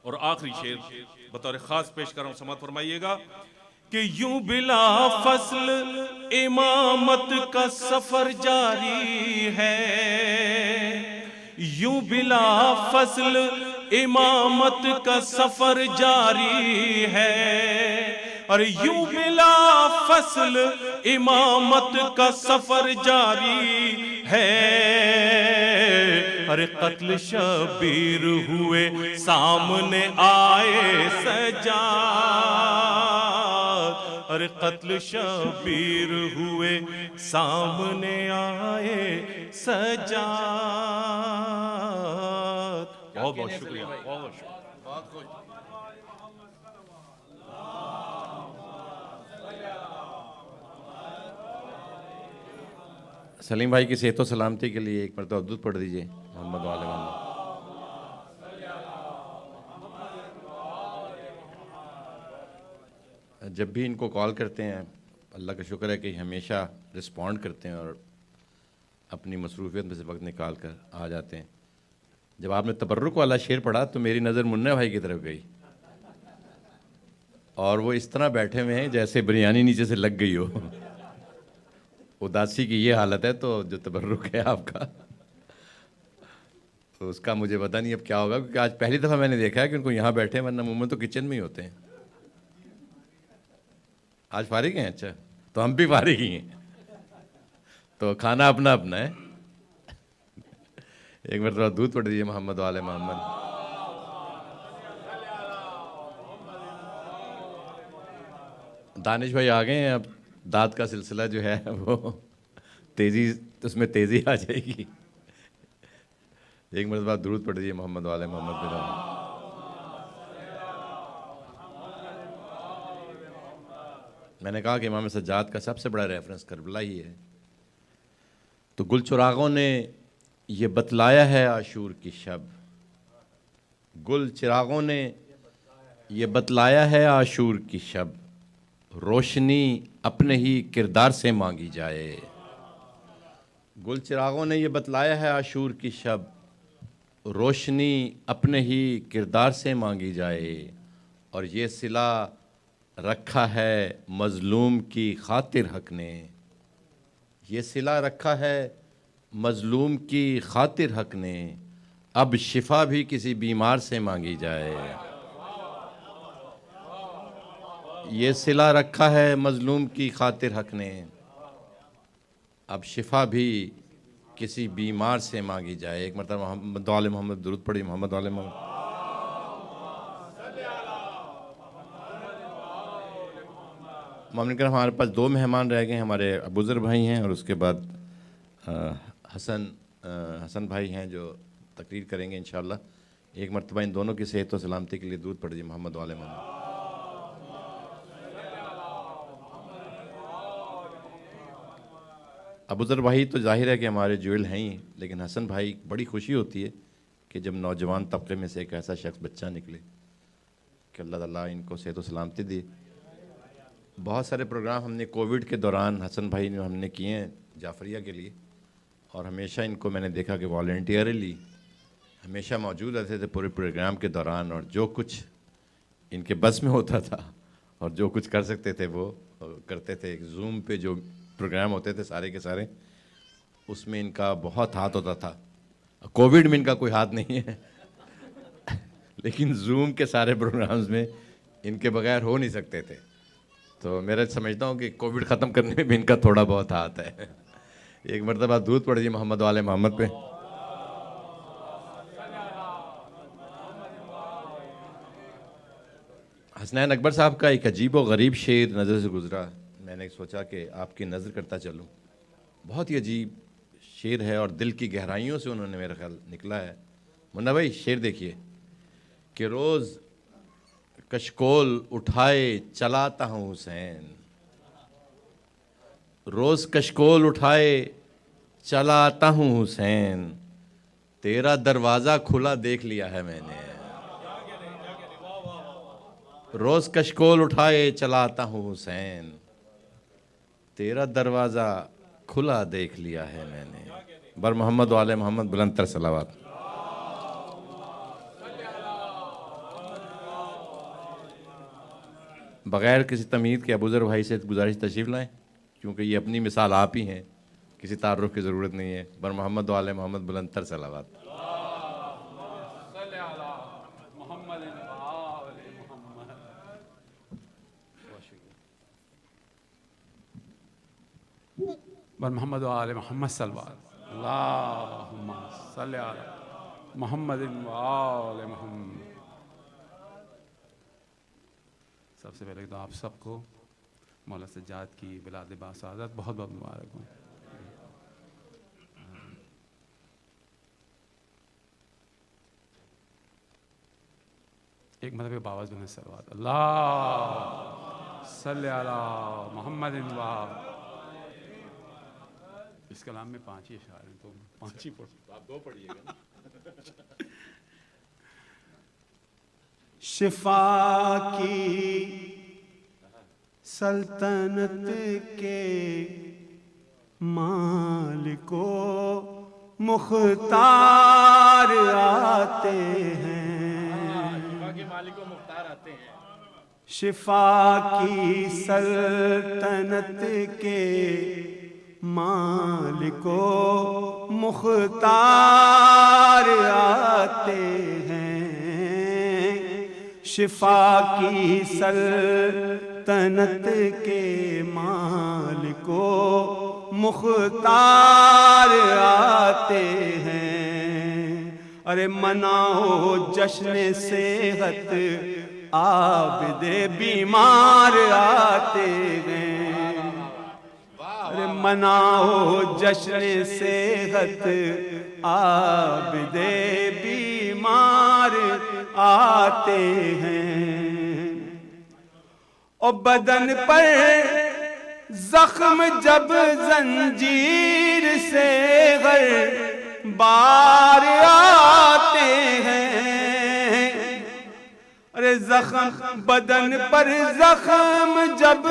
اور آخری شعر بطور خاص پیش کر رہا ہوں، سماعت فرمائیے گا کہ یوں بلا فصل امامت کا سفر جاری ہے، یوں بلا فصل امامت کا سفر جاری ہے، اور یوں بلا فصل امامت کا سفر جاری ہے، ارے قتل شبیر ہوئے سامنے آئے سجاد، ارے قتل شبیر ہوئے سامنے آئے سجاد۔ بہت بہت شکریہ، بہت بہت شکریہ۔ سلیم بھائی کی صحت و سلامتی کے لیے ایک مرتبہ درود پڑھ دیجئے محمد و آل محمد۔ جب بھی ان کو کال کرتے ہیں اللہ کا شکر ہے کہ ہمیشہ رسپونڈ کرتے ہیں اور اپنی مصروفیت میں سے وقت نکال کر آ جاتے ہیں۔ جب آپ نے تبرک والا شعر پڑھا تو میری نظر منا بھائی کی طرف گئی، اور وہ اس طرح بیٹھے ہوئے ہیں جیسے بریانی نیچے سے لگ گئی ہو۔ اداسی کی یہ حالت ہے، تو جو تبرک ہے آپ کا تو اس کا مجھے پتہ نہیں اب کیا ہوگا، کیونکہ آج پہلی دفعہ میں نے دیکھا ہے کہ ان کو یہاں بیٹھے ہیں، ورنہ عموماً تو کچن میں ہی ہوتے ہیں۔ آج فارغ ہیں؟ اچھا، تو ہم بھی فارغ ہی ہیں، تو کھانا اپنا اپنا ہے۔ ایک مرتبہ دودھ پڑھ دیجیے محمد و آل محمد۔ دانش بھائی آ گئے ہیں، اب داد کا سلسلہ جو ہے وہ تیزی، اس میں تیزی آ جائے گی۔ ایک مرتبہ درود پڑھ دیجیے محمد والے محمد بن علی۔ میں نے کہا کہ امام سجاد کا سب سے بڑا ریفرنس کربلا ہی ہے، تو گل چراغوں نے یہ بتلایا ہے عاشور کی شب، گل چراغوں نے یہ بتلایا ہے عاشور کی شب، روشنی اپنے ہی کردار سے مانگی جائے۔ گل چراغوں نے یہ بتلایا ہے عاشور کی شب، روشنی اپنے ہی کردار سے مانگی جائے، اور یہ صلہ رکھا ہے مظلوم کی خاطر حق نے، یہ صلہ رکھا ہے مظلوم کی خاطر حق نے، اب شفا بھی کسی بیمار سے مانگی جائے۔ یہ صلہ رکھا ہے مظلوم کی خاطر حق نے، اب شفا بھی کسی بیمار سے مانگی جائے۔ ایک مرتبہ محمد والے محمد درود پڑھی، محمد والے محمد۔ ممنون، ہمارے پاس 2 مہمان رہ گئے ہیں، ہمارے ابوذر بھائی ہیں اور اس کے بعد حسن بھائی ہیں جو تقریر کریں گے انشاءاللہ۔ ایک مرتبہ ان دونوں کی صحت و سلامتی کے لیے درود پڑھ دیجیے محمد والے محمد۔ ابوذر بھائی تو ظاہر ہے کہ ہمارے جویل ہیں ہی، لیکن حسن بھائی بڑی خوشی ہوتی ہے کہ جب نوجوان طبقے میں سے ایک ایسا شخص بچہ نکلے، کہ اللہ تعالیٰ ان کو صحت و سلامتی دے۔ بہت سارے پروگرام ہم نے کووڈ کے دوران حسن بھائی نے ہم نے کیے ہیں جعفریہ کے لیے، اور ہمیشہ ان کو میں نے دیکھا کہ والنٹیئرلی ہمیشہ موجود رہتے تھے پورے پروگرام کے دوران، اور جو کچھ ان کے بس میں ہوتا تھا اور جو کچھ کر سکتے تھے وہ کرتے تھے۔ زوم پہ جو پروگرام ہوتے تھے سارے کے سارے، اس میں ان کا بہت ہاتھ ہوتا تھا۔ کووڈ میں ان کا کوئی ہاتھ نہیں ہے لیکن زوم کے سارے پروگرامز میں ان کے بغیر ہو نہیں سکتے تھے، تو میرا سمجھتا ہوں کہ کووڈ ختم کرنے میں بھی ان کا تھوڑا بہت ہاتھ ہے۔ ایک مرتبہ درود پڑھ دیجیے محمد والے محمد پہ۔ حسنین اکبر صاحب کا ایک عجیب و غریب شعر نظر سے گزرا، میں نے سوچا کہ آپ کی نظر کرتا چلوں۔ بہت ہی عجیب شعر ہے اور دل کی گہرائیوں سے انہوں نے میرا خیال نکلا ہے۔ منا بھائی شعر دیکھیے کہ روز کشکول اٹھائے چلاتا ہوں حسین، روز کشکول اٹھائے چلاتا ہوں حسین، تیرا دروازہ کھلا دیکھ لیا ہے میں نے، روز کشکول اٹھائے چلاتا ہوں حسین، تیرا دروازہ کھلا دیکھ لیا ہے میں نے۔ بر محمد والے محمد بلند تر صلوات۔ بغیر کسی تمہید کے ابوذر بھائی سے گزارش تشریف لائیں، کیونکہ یہ اپنی مثال آپ ہی ہیں، کسی تعارف کی ضرورت نہیں ہے۔ بر محمد والے محمد بلند تر صلوات۔ بر محمد وآل محمد صلوات۔ اللہم صلی علی محمد وآل محمد۔ سب سے پہلے تو آپ سب کو مولا سجاد کی ولادت باسعادت بہت بہت مبارک ہوں۔ ایک مرتبہ باواز بن صلوات۔ اللہ صلی علی محمد وآل۔ اس کلام میں 5 ہی اشعار ہیں، تو 5 ہی پڑھ، آپ 2 پڑھیے گا نا۔ شفا کی سلطنت کے مالک و مختار آتے ہیں، شفا کے مالک و مختار آتے ہیں، شفا کی سلطنت کے مالک و مختار آتے ہیں، شفا کی سلطنت کے مالک و مختار آتے ہیں، ارے مناؤ جشن صحت عابد بیمار آتے ہیں، ارے مناؤ جشن صحت عابد بیمار آتے ہیں، اور بدن پر زخم جب زنجیر سے بار آتے ہیں، ارے زخم بدن پر زخم جب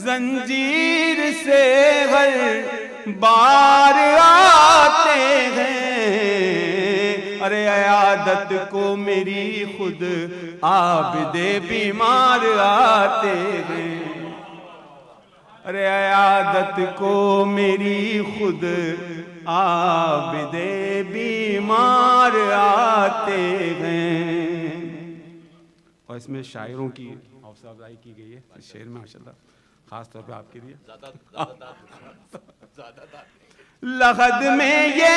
زنجیر سے بار آتے ہیں، ارے عیادت کو میری خود عابد بیمار آتے ہیں، ارے عیادت کو میری خود عابد بیمار آتے ہیں۔ اور اس میں شاعروں کی حوصلہ افزائی کی گئی ہے اس شعر میں ماشاءاللہ، خاص طور پہ آپ کے لیے۔ لحد میں یہ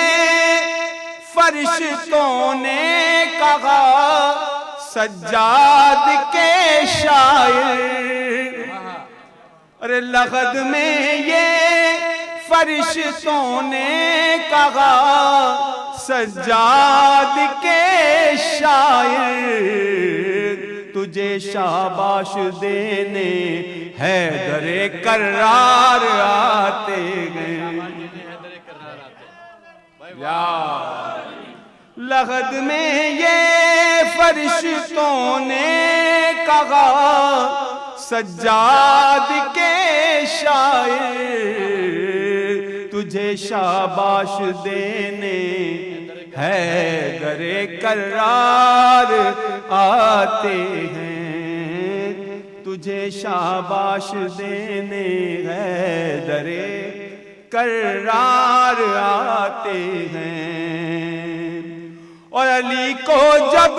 فرشتوں نے کہا سجاد کے شاعر، ارے لحد میں یہ فرشتوں نے کہا سجاد کے شاعر، تجھے شاباش دینے حیدر کرار آتے ہیں، لحد میں یہ فرشتوں نے کہا سجاد کے شاعر، تجھے شاباش دینے حیدر کرار آتے ہیں، تجھے شاباش دینے حیدر کرار آتے ہیں، اور علی کو جب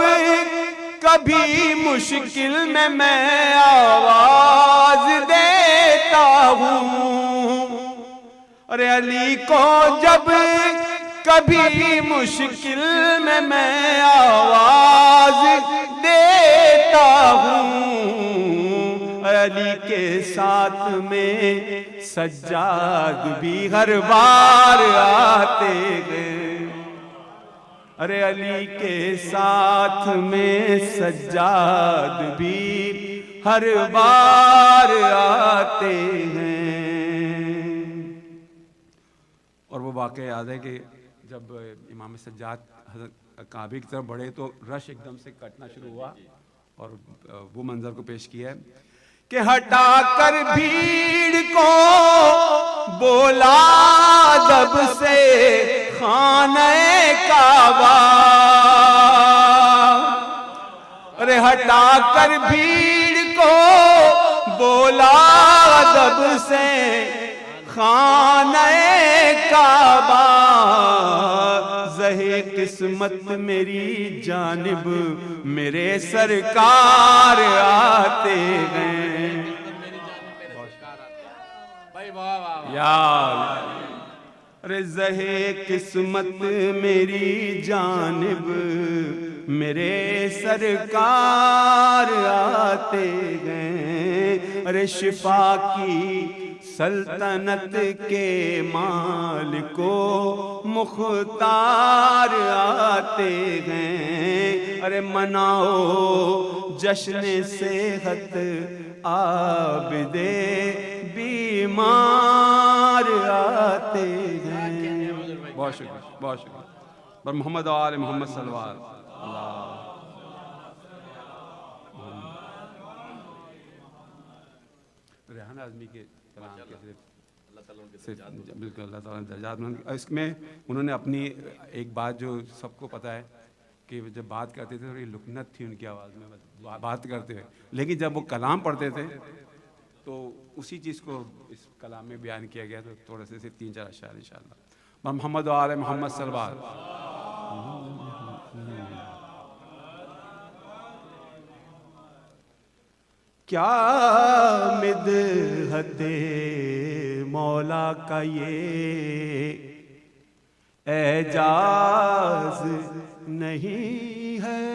کبھی مشکل میں آواز دیتا ہوں، ارے علی کو جب کبھی مشکل میں آواز دیتا ہوں، علی کے ساتھ میں سجاد بھی ہر بار آتے ہیں، ارے علی کے ساتھ میں سجاد بھی ہر بار آتے ہیں۔ اور وہ واقعہ یاد ہے کہ جب امام سجاد حضرت کعبے کی طرف بڑھے تو رش ایک دم سے کٹنا شروع ہوا، اور وہ منظر کو پیش کیا ہے کہ ہٹا کر بھیڑ کو بولا ادب سے خانہ کعبہ، ارے ہٹا کر بھیڑ کو بولا ادب سے خانہ کعبہ، زہے قسمت میری جانب میرے سرکار آتے ہیں، ارے زہے قسمت میری جانب میرے سرکار آتے ہیں، ارے شفا کی سلطنت کے مالک و مختار آتے ہیں، ارے مناؤ جشن صحت عابد بیمار آتے ہیں۔ بہت شکریہ، بہت شکریہ۔ پر محمد آل محمد صلی اللہ علیہ وسلم۔ ریحان اعظمی کے کلام کے صرف بالکل اللہ تعالیٰ نے درجات میں، اس میں انہوں نے اپنی ایک بات جو سب کو پتہ ہے کہ جب بات کرتے تھے تھوڑی لکنت تھی ان کی آواز میں بات کرتے ہوئے، لیکن جب وہ کلام پڑھتے تھے تو اسی چیز کو اس کلام میں بیان کیا گیا، تو تھوڑے سے صرف 3-4 اشعار انشاءاللہ۔ محمد و آل محمد صلی اللہ علیہ وسلم۔ کیا مدحت مولا کا یہ اعجاز نہیں ہے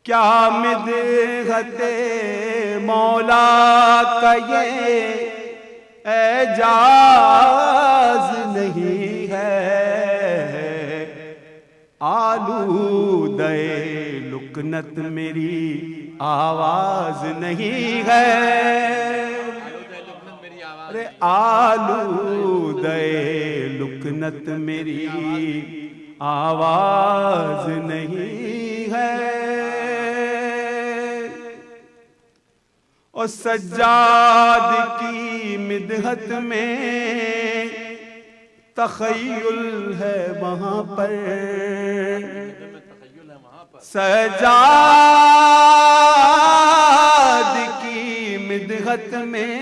کیا مدحت مولا کا یہ اعجاز نہیں ہے، آلودہ لکنت میری آواز نہیں ہے، ارے آلودہ لکنت میری آواز نہیں ہے، اور سجاد کی مدحت میں تخیل ہے وہاں پر، سجاد کی مدحت میں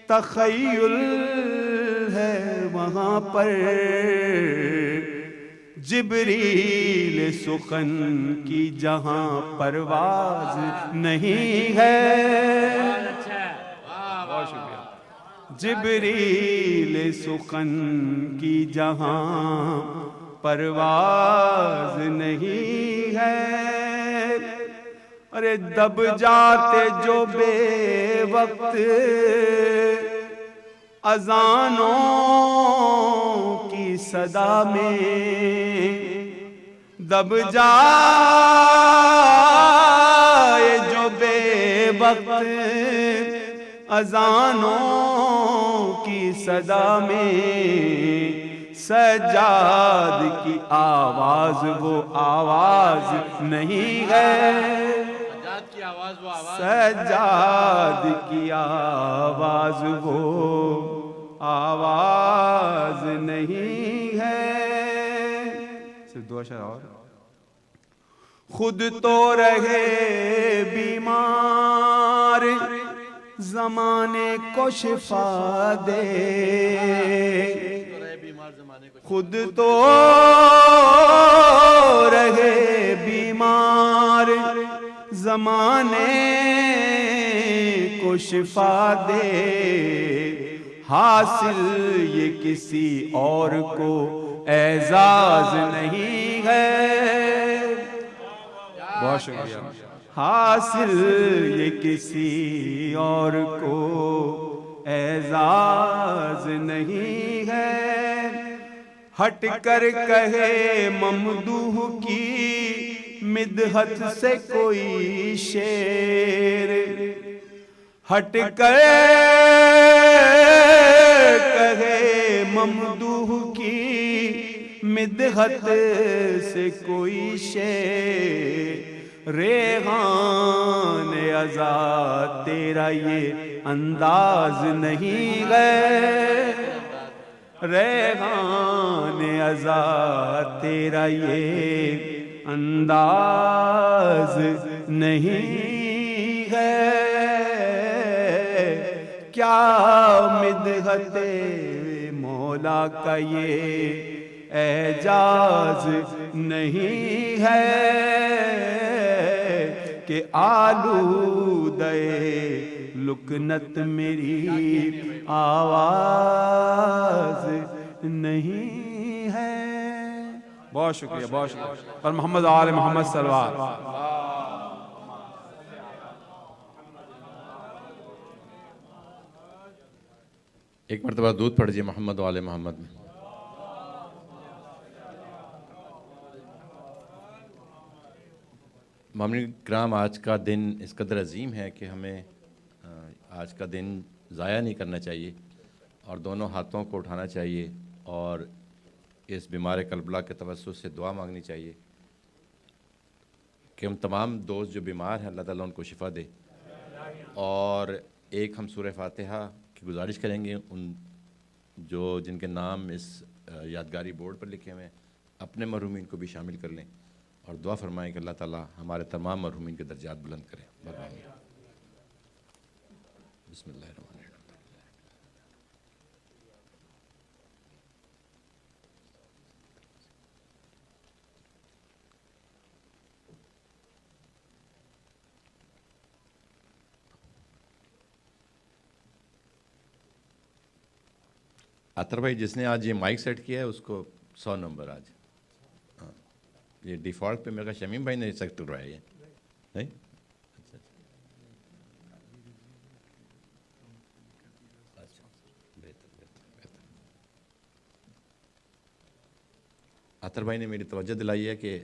تخیل ہے وہاں پر، جبریل سخن کی جہاں پرواز نہیں ہے، بہت شکریہ، جبریل سخن کی جہاں پرواز نہیں ہے، ارے دب جاتے جو بے وقت اذانوں کی صدا میں، دب جائے جو بے وقت اذانوں کی صدا میں، سجاد کی آواز وہ آواز نہیں ہے، سجاد کی آواز وہ آواز نہیں ہے، صرف دو اشعار اور، خود تو رہے بیمار زمانے کو شفا دے، خود تو رہے بیمار زمانے کو شفا دے، حاصل یہ کسی اور کو اعزاز نہیں ہے، بہت شکریہ، حاصل یہ کسی اور کو اعزاز نہیں ہے، ہٹ کر کہے ممدوح کی مدحت سے کوئی شعر، ہٹ کر کہے ممدوح کی مدحت سے کوئی شعر، ریحان عزا تیرا یہ انداز نہیں ہے، ریحان عزا تیرا یہ انداز نہیں ہے، کیا مدحت مولا کا یہ اعجاز نہیں ہے کہ آلودہ لکنت میری آواز نہیں ہے، بہت شکریہ، بہت شکریہ، اور محمد آل محمد صلوات، ایک مرتبہ دودھ پڑھ دیجیے محمد آل محمد میں۔ مومنین کرام، آج کا دن اس قدر عظیم ہے کہ ہمیں آج کا دن ضائع نہیں کرنا چاہیے، اور دونوں ہاتھوں کو اٹھانا چاہیے اور اس بیمار کلبلا کے توسط سے دعا مانگنی چاہیے کہ ہم تمام دوست جو بیمار ہیں اللہ تعالیٰ ان کو شفا دے، اور ایک ہم سورہ فاتحہ کی گزارش کریں گے ان جن کے نام اس یادگاری بورڈ پر لکھے ہوئے ہیں، اپنے مرحومین کو بھی شامل کر لیں اور دعا فرمائیں کہ اللہ تعالیٰ ہمارے تمام مرحومین کے درجات بلند کریں۔ بسم اللہ الرحمن الرحیم۔ عطر بھائی جس نے آج یہ مائک سیٹ کیا ہے اس کو 100 نمبر آج، ہاں یہ ڈیفالٹ پہ میرا شمیم بھائی نے سیٹ کروایا ہے نہیں؟ عطر بھائی نے میری توجہ دلائی ہے کہ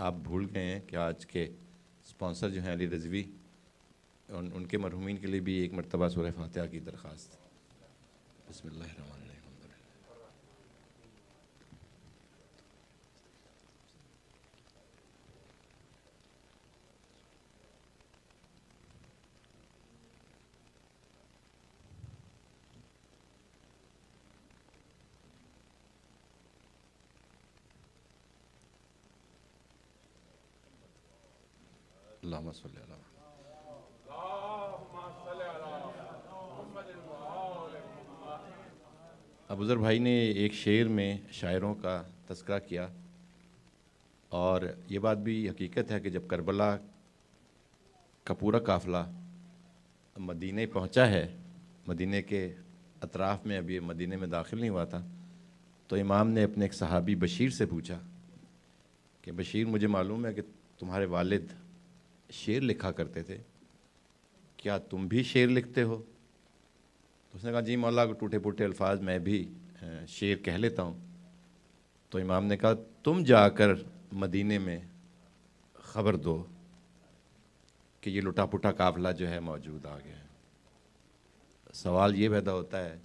آپ بھول گئے ہیں کہ آج کے اسپانسر جو ہیں علی رضوی، ان کے مرحومین کے لیے بھی ایک مرتبہ سورہ فاتحہ کی درخواست. بسم اللہ الرحمن الرحیم. اللہم صلی اللہ. ابوذر بھائی نے ایک شعر میں شاعروں کا تذکرہ کیا، اور یہ بات بھی حقیقت ہے کہ جب کربلا کا پورا قافلہ مدینہ پہنچا ہے، مدینہ کے اطراف میں ابھی مدینہ میں داخل نہیں ہوا تھا، تو امام نے اپنے ایک صحابی بشیر سے پوچھا کہ بشیر، مجھے معلوم ہے کہ تمہارے والد شعر لکھا کرتے تھے، کیا تم بھی شعر لکھتے ہو؟ تو اس نے کہا جی مولا، کو ٹوٹے پھوٹے الفاظ میں بھی شعر کہہ لیتا ہوں. تو امام نے کہا تم جا کر مدینے میں خبر دو کہ یہ لٹا پٹا قافلہ جو ہے موجود آ گیا ہے. سوال یہ پیدا ہوتا ہے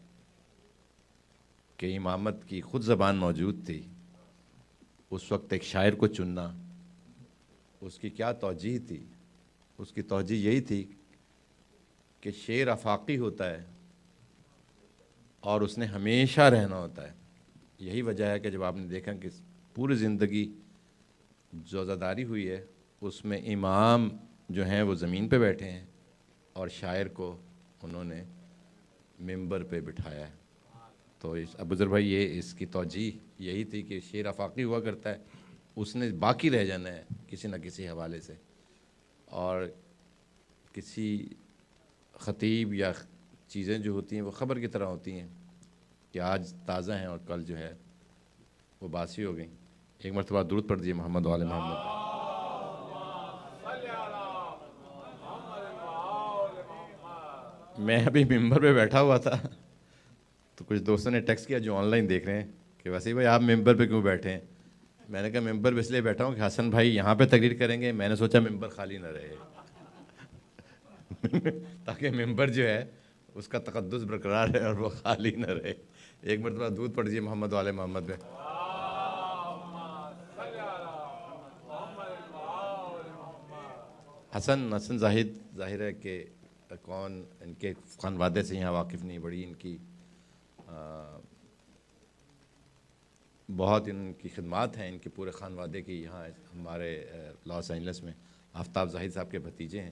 کہ امامت کی خود زبان موجود تھی، اس وقت ایک شاعر کو چننا، اس کی کیا توجیہ تھی؟ اس کی توجیہ یہی تھی کہ شعر آفاقی ہوتا ہے اور اس نے ہمیشہ رہنا ہوتا ہے. یہی وجہ ہے کہ جب آپ نے دیکھا کہ پوری زندگی جو عزاداری ہوئی ہے اس میں امام جو ہیں وہ زمین پہ بیٹھے ہیں اور شاعر کو انہوں نے ممبر پہ بٹھایا ہے. تو ابوذر بھائی یہ اس کی توجیہ یہی تھی کہ شعر آفاقی ہوا کرتا ہے، اس نے باقی رہ جانا ہے کسی نہ کسی حوالے سے. اور کسی خطیب یا چیزیں جو ہوتی ہیں وہ خبر کی طرح ہوتی ہیں کہ آج تازہ ہیں اور کل جو ہے وہ باسی ہو گئیں. ایک مرتبہ درود پڑھ دیجیے محمد وآل محمد. میں ابھی ممبر پہ بیٹھا ہوا تھا تو کچھ دوستوں نے ٹیکسٹ کیا جو آن لائن دیکھ رہے ہیں کہ ویسے بھائی آپ ممبر پہ کیوں بیٹھے ہیں؟ میں نے کہا ممبر پہ اس لیے بیٹھا ہوں کہ حسن بھائی یہاں پہ تقریر کریں گے، میں نے سوچا ممبر خالی نہ رہے تاکہ ممبر جو ہے اس کا تقدس برقرار ہے اور وہ خالی نہ رہے. ایک مرتبہ دودھ پڑھ دیجیے محمد والے محمد پہ. حسن زاہد ظاہر ہے کہ کون ان کے خانوادے سے یہاں واقف نہیں، بڑی ان کی بہت ان کی خدمات ہیں ان کے پورے خانوادے کی یہاں ہمارے لاس اینجلس میں. آفتاب زاہد صاحب کے بھتیجے ہیں،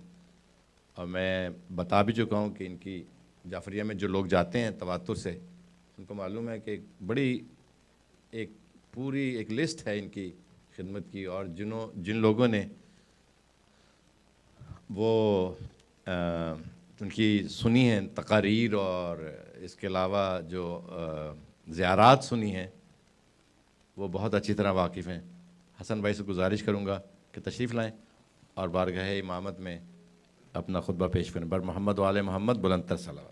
اور میں بتا بھی چکا ہوں کہ ان کی جعفریہ میں جو لوگ جاتے ہیں تواتر سے ان کو معلوم ہے کہ بڑی ایک پوری ایک لسٹ ہے ان کی خدمت کی، اور جن لوگوں نے وہ ان کی سنی ہیں تقاریر اور اس کے علاوہ جو زیارات سنی ہیں وہ بہت اچھی طرح واقف ہیں. حسن بھائی سے گزارش کروں گا کہ تشریف لائیں اور بارگاہ امامت میں اپنا خطبہ پیش کریں. بر محمد وآل محمد بلند تر صلوات.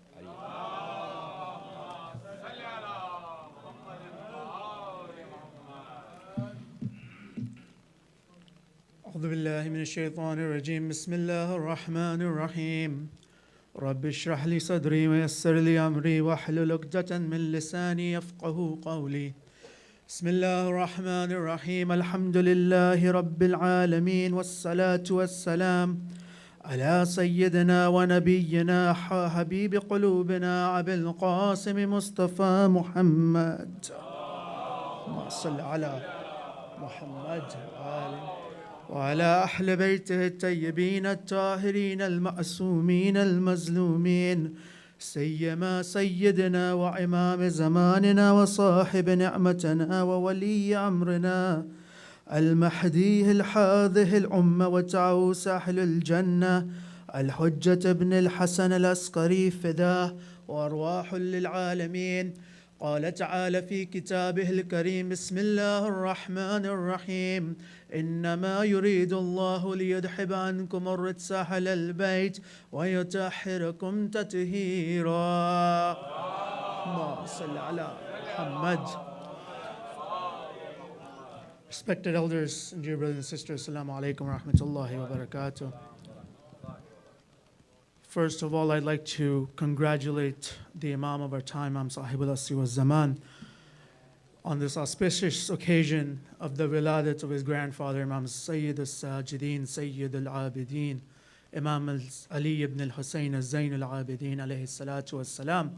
أعوذ بالله من الشيطان الرجيم. بسم الله الرحمن الرحيم. رب اشرح لي صدري ويسر لي أمري واحلل عقدة من لساني يفقهوا قولي. بسم الله الرحمن الرحيم. الحمد لله رب العالمين والصلاة والسلام على سيدنا ونبينا حبيب قلوبنا أبي القاسم مصطفى محمد. اللهم صل على محمد وعلى أهل بيته الطيبين الطاهرين المعصومين المظلومين، سيما سيدنا وإمام زماننا وصاحب نعمتنا وولي أمرنا المهدي الحاذه الأمة وتعوس أهل الجنة الحجة ابن الحسن العسكري فداه وأرواح للعالمين. قال تعالى في كتابه الكريم بسم الله الرحمن الرحيم إنما يريد الله ليذهب عنكم الرجس أهل البيت ويطهركم تطهيرا. اللهم صل على محمد. Respected elders and dear brothers and sisters, Assalamu alaikum wa rahmatullahi wa barakatuh. First of all, I'd like to congratulate the Imam of our time, Imam Sahib al-Asri wa Zaman, on this auspicious occasion of the wiladat of his grandfather, Imam Sayyid al-Sajideen, Sayyid al-Abideen, Imam Ali ibn al-Husayn al-Zain al-Abideen, alayhi salatu wa-salam.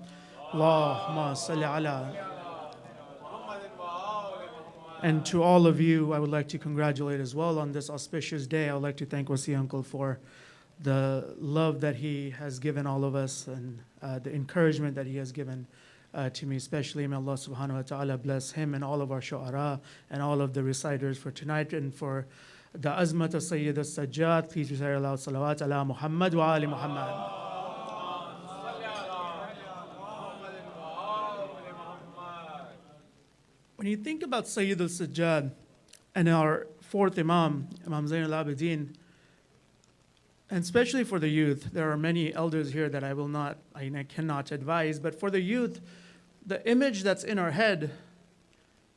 Allahumma salli ala. And to all of you, I would like to congratulate as well on this auspicious day. I would like to thank Wasi Uncle for the love that he has given all of us and the encouragement that he has given to me, especially. May Allah subhanahu wa ta'ala bless him and all of our shu'ara and all of the reciters for tonight and for the azmat of Sayyid al-Sajjad. Please recite aloud salawat ala Muhammad wa ali Muhammad. When you think about Sayyid al-Sajjad and our fourth Imam, Imam Zain al-Abideen, and especially for the youth, there are many elders here that I cannot advise, but for the youth, the image that's in our head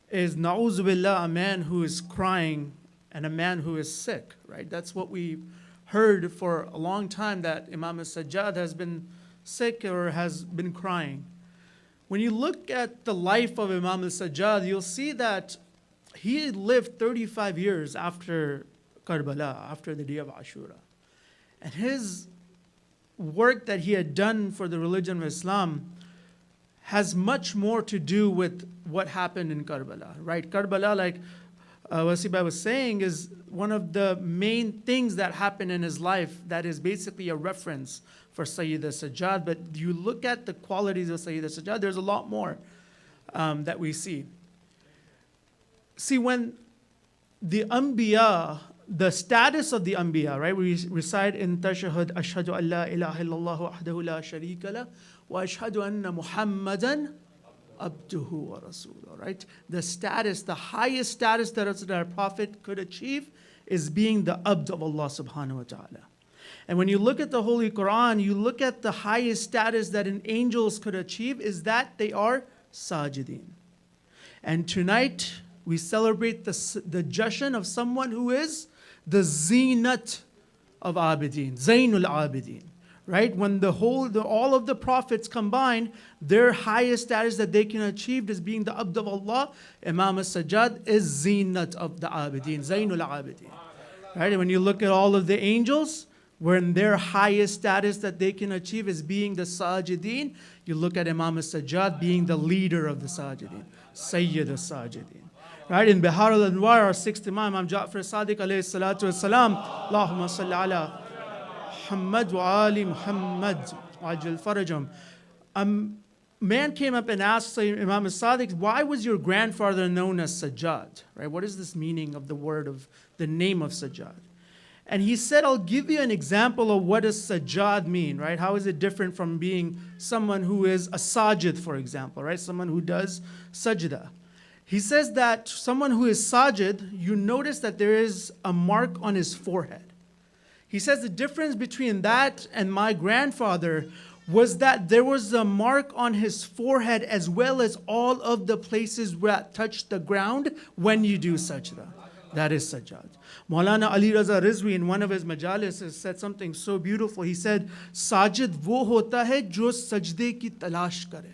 is na'uz billah, a man who is crying and a man who is sick, right? That's what we heard for a long time, that Imam al-Sajjad has been sick or has been crying. When you look at the life of Imam al-Sajjad, you'll see that he lived 35 years after Karbala, after the day of Ashura. And his work that he had done for the religion of Islam has much more to do with what happened in Karbala, right? Karbala, like Wasibai was saying, is one of the main things that happened in his life that is basically a reference for Sayyid al-Sajjad. But you look at the qualities of Sayyid al-Sajjad, there's a lot more that we see. See, when the Anbiya, the status of the Anbiya, right? We recite in Tashahhud, Ashhadu an la ilaha illallah wahdahu la sharika la, wa ashhadu anna Muhammadan abduhu wa rasuluh, right? The status, the highest status that our Prophet could achieve is being the abd of Allah subhanahu wa ta'ala. And when you look at the Holy Quran, you look at the highest status that an angels could achieve is that they are sajideen. And tonight, we celebrate the Jashan of someone who is the zinat of Abideen, Zainul Abideen, right? When all of the prophets combined, their highest status that they can achieve is being the Abd of Allah. Imam al-Sajjad is zinat of the Abideen, Zainul Abideen, right? And when you look at all of the angels, when their highest status that they can achieve is being the Sajideen, you look at Imam al-Sajjad being the leader of the Sajideen, Sayyid al-Sajideen. Right, in Bihar al-Anwar, our sixth Imam, Imam Ja'far Sadiq alayhi salatu wasalam, Allahumma salli ala Muhammad wa ali Muhammad wa ajil farajam. A man came up and asked Imam Sadiq, why was your grandfather known as Sajjad? Right, what is this meaning of the word of the name of Sajjad? And he said, I'll give you an example of what does Sajjad mean, right? How is it different from being someone who is a sajid, for example, right? Someone who does sajda. He says that someone who is sajid, you notice that there is a mark on his forehead. He says the difference between that and my grandfather was that there was a mark on his forehead as well as all of the places that touch the ground when you do sajda. That is sajjad. Maulana Ali Raza Rizvi in one of his majalis has said something so beautiful. He said, Sajid wo hota hai jo sajde ki talash kare.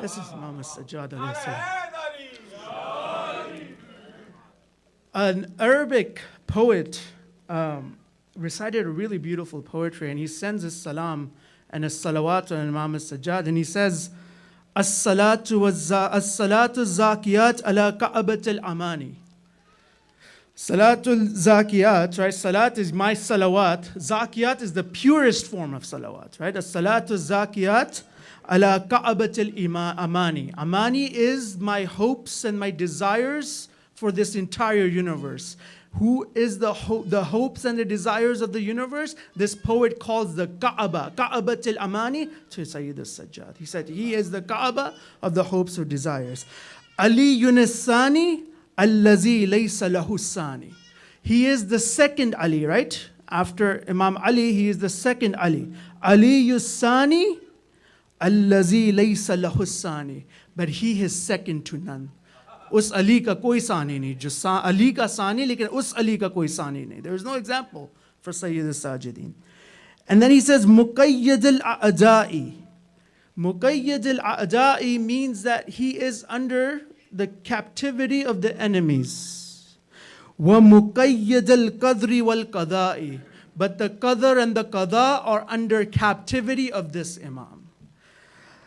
This is Imam Sajjad alayhi salam. An Arabic poet recited a really beautiful poetry, and he sends his salam and his salawat on Imam Sajjad, and he says, As-salatu zakiyat ala ka'abat al-amani. Salatul Zakiyat, right? Salat is my salawat. Zakiyat is the purest form of salawat, right? As-salatu Zakiyat ala ka'abatil amani. Amani is my hopes and my desires for this entire universe. who is the hopes and the desires of the universe, this poet calls the Kaaba, Ka'abatul Amani, to Sayyid al-Sajjad. He said he is the Kaaba of the hopes or desires. Ali Yunisani Allazi laysa lahu sani. He is the second Ali, right? After Imam Ali, he is the second Ali. Ali Yusani Allazi laysa lahu sani. But he is second to none. Us Ali ka koi sani nahi. Jo Ali ka sani, lekin us Ali ka koi sani nahi. There is no example for Sayyid al-Sajidin. And then he says, Muqayyad al-A'da'i. Muqayyad al-A'da'i means that he is under the captivity of the enemies. Wa muqayyad al-qadri wal-qada'i. But the qadr and the qada are under captivity of this Imam.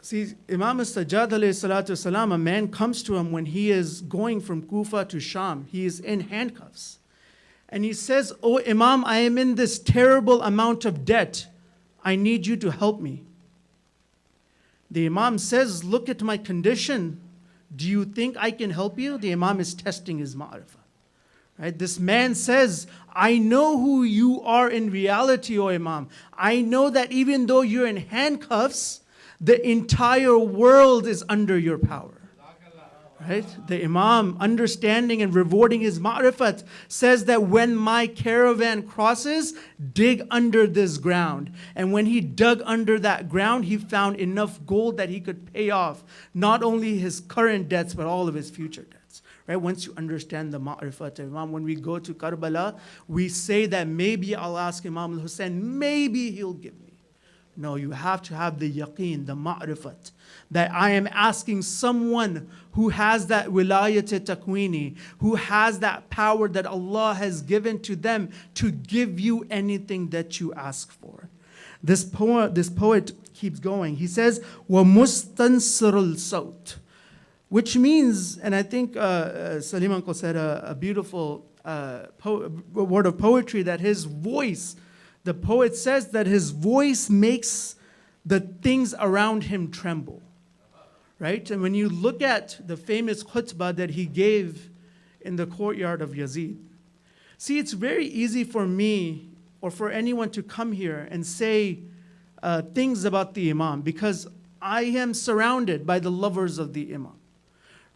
See, Imam al-Sajjad alayhi salatu wasalam, a man comes to him when he is going from Kufa to Sham. He is in handcuffs. And he says, "Oh Imam, I am in this terrible amount of debt. I need you to help me." The Imam says, "Look at my condition. Do you think I can help you?" The Imam is testing his ma'rifah. Right? This man says, "I know who you are in reality, O Imam. I know that even though you're in handcuffs, the entire world is under your power." Right? The Imam, understanding and rewarding his ma'rifat, says that when my caravan crosses, dig under this ground. And when he dug under that ground, he found enough gold that he could pay off not only his current debts, but all of his future debts. Right? Once you understand the ma'rifat of Imam, when we go to Karbala, we say that maybe I'll ask Imam al-Hussein, maybe he'll give me. No, you have to have the yaqeen, the ma'rifat, that I am asking someone who has that wilayat takwini, who has that power that Allah has given to them to give you anything that you ask for. This poet keeps going. He says, "Wa mustansirul sawt," which means, and I think Salim Uncle said a beautiful word of poetry, that his voice, the poet says that his voice makes the things around him tremble. Right? And when you look at the famous khutbah that he gave in the courtyard of Yazid, see, it's very easy for me or for anyone to come here and say things about the Imam because I am surrounded by the lovers of the Imam.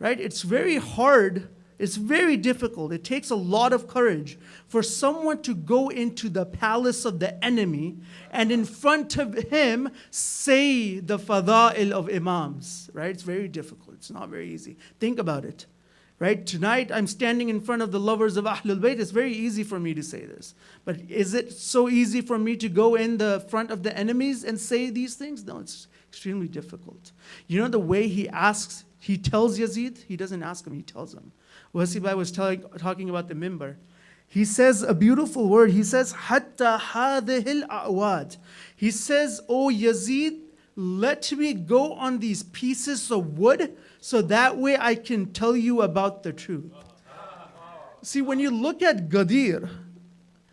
Right? It's very hard. It's very difficult. It takes a lot of courage for someone to go into the palace of the enemy and in front of him say the fada'il of Imams. Right? It's very difficult. It's not very easy. Think about it. Right? Tonight I'm standing in front of the lovers of Ahlul Bayt. It's very easy for me to say this. But is it so easy for me to go in the front of the enemies and say these things? No, it's extremely difficult. You know the way he asks, he tells Yazid? He doesn't ask him, he tells him. Wasibai was talking about the mimbar. He says a beautiful word. He says, "Hatta hadhil a'wad." He says, "Oh Yazid, let me go on these pieces of wood so that way I can tell you about the truth." See, when you look at Ghadir,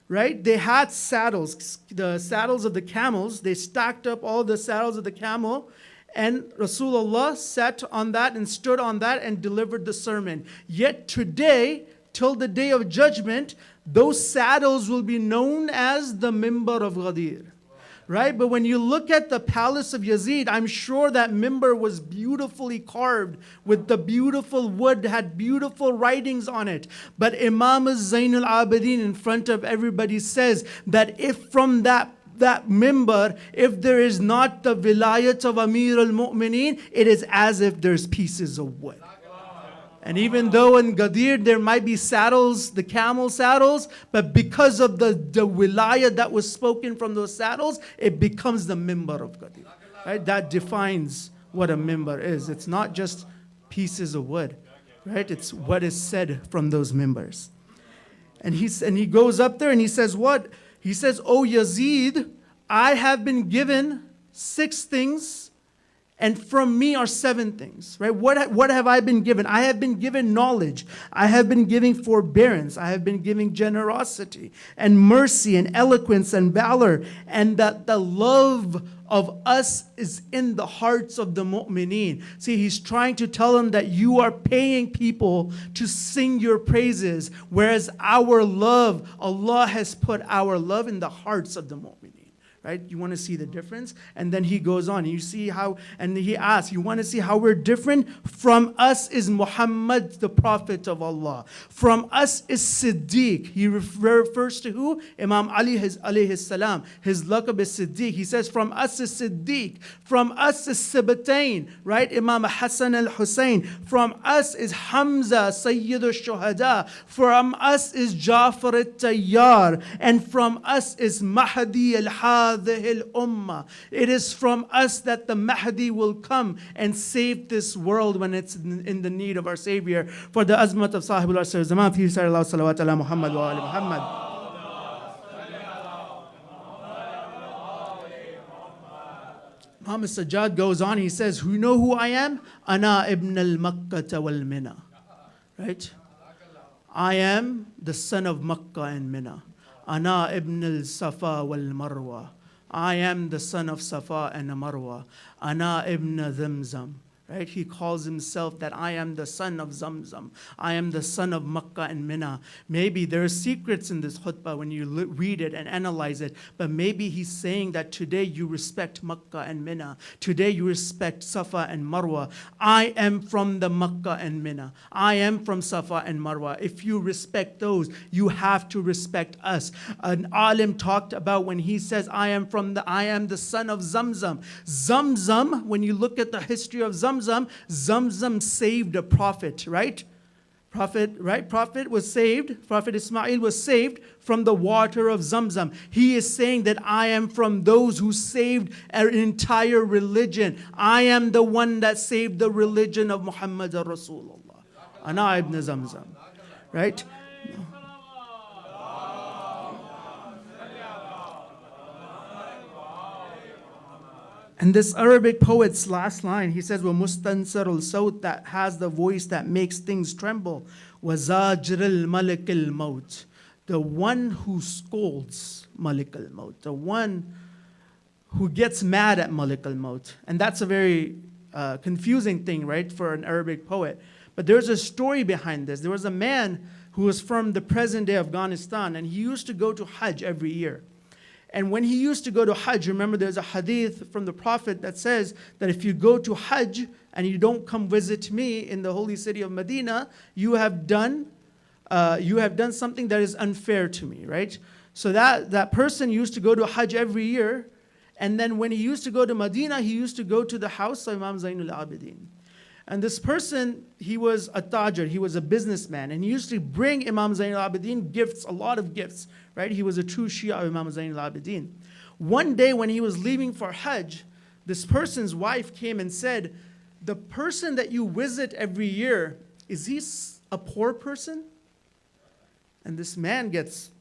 right, they had saddles, the saddles of the camels. They stacked up all the saddles of the camel. And Rasulullah sat on that and stood on that and delivered the sermon. Yet today, till the day of judgment, those saddles will be known as the mimbar of Ghadir. Right? But when you look at the palace of Yazid, I'm sure that mimbar was beautifully carved with the beautiful wood, had beautiful writings on it. But Imam Zain al-Abidin in front of everybody says that if from that mimbar, if there is not the vilayat of Amir al-Mu'mineen, it is as if there's pieces of wood. And even though in Ghadir there might be saddles, the camel saddles, but because of the wilayat that was spoken from those saddles, it becomes the mimbar of Ghadir. Right? That defines what a mimbar is. It's not just pieces of wood. Right? It's what is said from those mimbars. And he goes up there and he says what? He says, "Oh Yazid, I have been given 6 things And from me are 7 things, right? What have I been given? I have been given knowledge. I have been giving forbearance. I have been giving generosity and mercy and eloquence and valor. And that the love of us is in the hearts of the mu'mineen. See, he's trying to tell them that you are paying people to sing your praises, whereas our love, Allah has put our love in the hearts of the mu'mineen. Right? You want to see the difference? And then he goes on. You see how, and he asks, you want to see how we're different? From us is Muhammad, the Prophet of Allah. From us is Siddiq. He refers to who? Imam Ali, alayhi salam. His laqab is Siddiq. He says, from us is Siddiq. From us is Sibatain, right? Imam Hassan al-Hussein. From us is Hamza, Sayyid al-Shuhada. From us is Jafar al-Tayyar. And from us is Mahdi al-Hadi. It is from us that the Mahdi will come and save this world when it's in the need of our Savior. For the azmat of Sahibul Asr Zaman, fi sallallahu salawat ala Muhammad wa ali Muhammad. Muhammad Sajjad goes on, he says, you know who I am? Ana ibn al-Makkah wal-Mina. Right? I am the son of Makkah and Mina. Ana ibn al-Safa wal-Marwa. I am the son of Safa and Marwa. Ana ibn Zamzam. Right? He calls himself that I am the son of Zamzam. I am the son of Makkah and Mina. Maybe there are secrets in this khutbah when you read it and analyze it, but maybe he's saying that today you respect Makkah and Mina. Today you respect Safa and Marwa. I am from the Makkah and Mina. I am from Safa and Marwa. If you respect those, you have to respect us. An alim talked about when he says, I am the son of Zamzam. Zamzam, when you look at the history of Zamzam saved a prophet, right? Prophet was saved. Prophet Ismail was saved from the water of Zamzam. He is saying that I am from those who saved an entire religion. I am the one that saved the religion of Muhammad Rasulullah. Ana ibn Zamzam, right? And this Arabic poet's last line, he says, وَمُسْتَنْصَرُ الصَّوْتِ, that has the voice that makes things tremble. وَزَاجِرِ الْمَلِكِ الْمَوْتِ, the one who scolds Malik al-Maut, the one who gets mad at Malik al-Maut. And that's a very confusing thing, right, for an Arabic poet. But there's a story behind this. There was a man who was from the present-day Afghanistan, and he used to go to Hajj every year. And when he used to go to Hajj, remember there's a hadith from the Prophet that says that if you go to Hajj and you don't come visit me in the holy city of Medina, you have done something that is unfair to me, right? So that person used to go to Hajj every year, and then when he used to go to Medina, he used to go to the house of Imam Zain al-Abidin. And this person, he was a tajir, he was a businessman, and he used to bring Imam Zain al-Abidin gifts, a lot of gifts, right? He was a true Shia of Imam Zain al-Abidin. One day when he was leaving for Hajj, this person's wife came and said, the person that you visit every year, is he a poor person? And this man gets,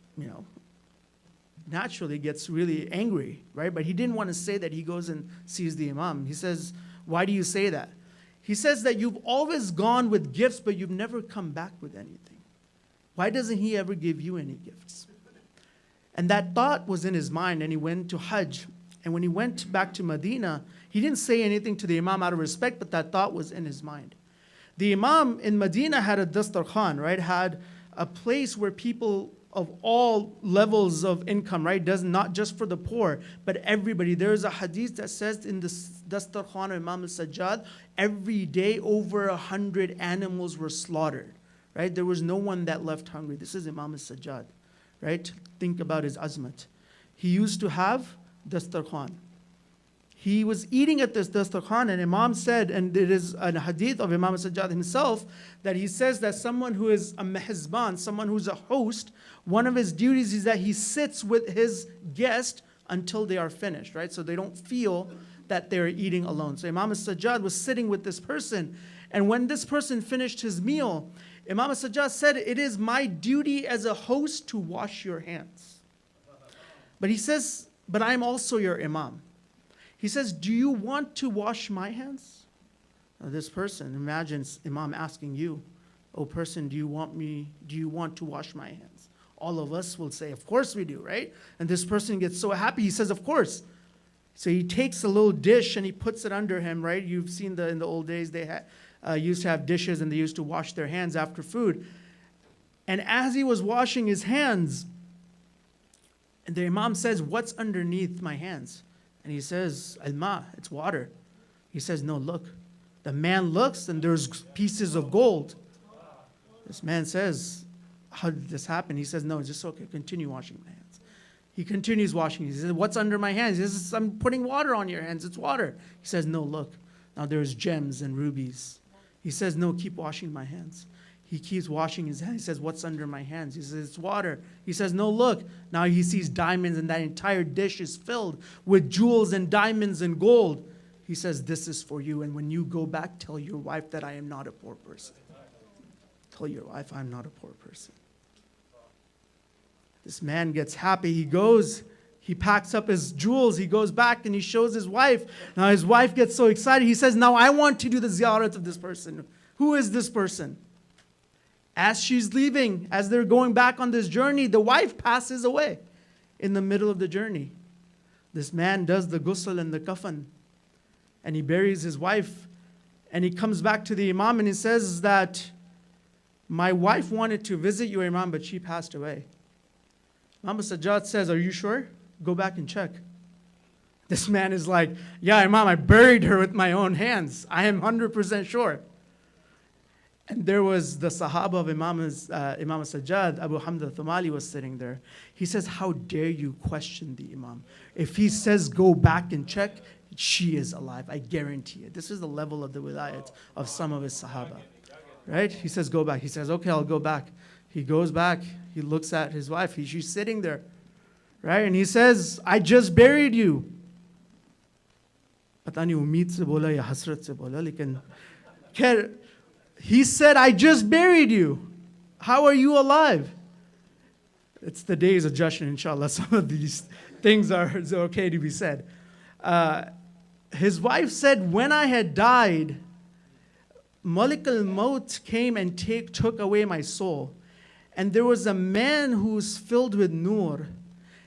naturally gets really angry, right? But he didn't want to say that. He goes and sees the Imam. He says, why do you say that? He says that you've always gone with gifts, but you've never come back with anything. Why doesn't he ever give you any gifts? And that thought was in his mind, and he went to Hajj. And when he went back to Medina, he didn't say anything to the Imam out of respect, but that thought was in his mind. The Imam in Medina had a dastarkhan, right? Had a place where people of all levels of income, right? Not just for the poor, but everybody. There is a hadith that says in the dastarkhan of Imam al-Sajjad, every day over 100 animals were slaughtered, right? There was no one that left hungry. This is Imam al-Sajjad, right? Think about his azmat. He used to have dastarkhan. He was eating at this dastarkhan, and Imam said, and it is a hadith of Imam al-Sajjad himself, that he says that someone who is a mehzban, someone who's a host, one of his duties is that he sits with his guest until they are finished, right? So they don't feel that they're eating alone. So Imam al-Sajjad was sitting with this person, and when this person finished his meal, Imam al-Sajjad said, it is my duty as a host to wash your hands. But he says, but I'm also your Imam. He says, do you want to wash my hands? Now this person, imagine Imam asking you, oh person, do you want to wash my hands? All of us will say, of course we do, right? And this person gets so happy, he says, of course. So he takes a little dish and he puts it under him, right? You've seen in the old days, they used to have dishes and they used to wash their hands after food. And as he was washing his hands, and the Imam says, what's underneath my hands? And he says, al-ma, it's water. He says, no, look. The man looks and there's pieces of gold. This man says, how did this happen? He says, no, it's just okay, continue washing my hands. He continues washing. He says, what's under my hands? He says, I'm putting water on your hands, it's water. He says, no, look, now there's gems and rubies. He says, no, keep washing my hands. He keeps washing his hands. He says, what's under my hands? He says, it's water. He says, no, look. Now he sees diamonds and that entire dish is filled with jewels and diamonds and gold. He says, this is for you. And when you go back, tell your wife that I am not a poor person. Tell your wife I'm not a poor person. This man gets happy. He goes, he packs up his jewels. He goes back and he shows his wife. Now his wife gets so excited. He says, now I want to do the ziyarat of this person. Who is this person? As she's leaving, as they're going back on this journey, the wife passes away in the middle of the journey. This man does the ghusl and the kafan, and he buries his wife, and he comes back to the Imam and he says that my wife wanted to visit you, Imam, but she passed away. Imam Sajjad says, are you sure? Go back and check. This man is like, yeah, Imam, I buried her with my own hands. I am 100% sure. And there was the Sahaba of Imam Sajjad, Abu Hamd al-Thumali was sitting there. He says, how dare you question the Imam? If he says go back and check, she is alive, I guarantee it. This is the level of the wilayat of some of his Sahaba. Right? He says go back. He says, okay, I'll go back. He goes back, he looks at his wife, she's sitting there. Right? And he says, I just buried you. Pata nahi umeed se bola ya hasrat se bola, lekin khair, he said, I just buried you. How are you alive? It's the days of Jashan, inshallah. Some of these things are okay to be said. His wife said, when I had died, Malik al-Maut came and took away my soul. And there was a man who's filled with nur.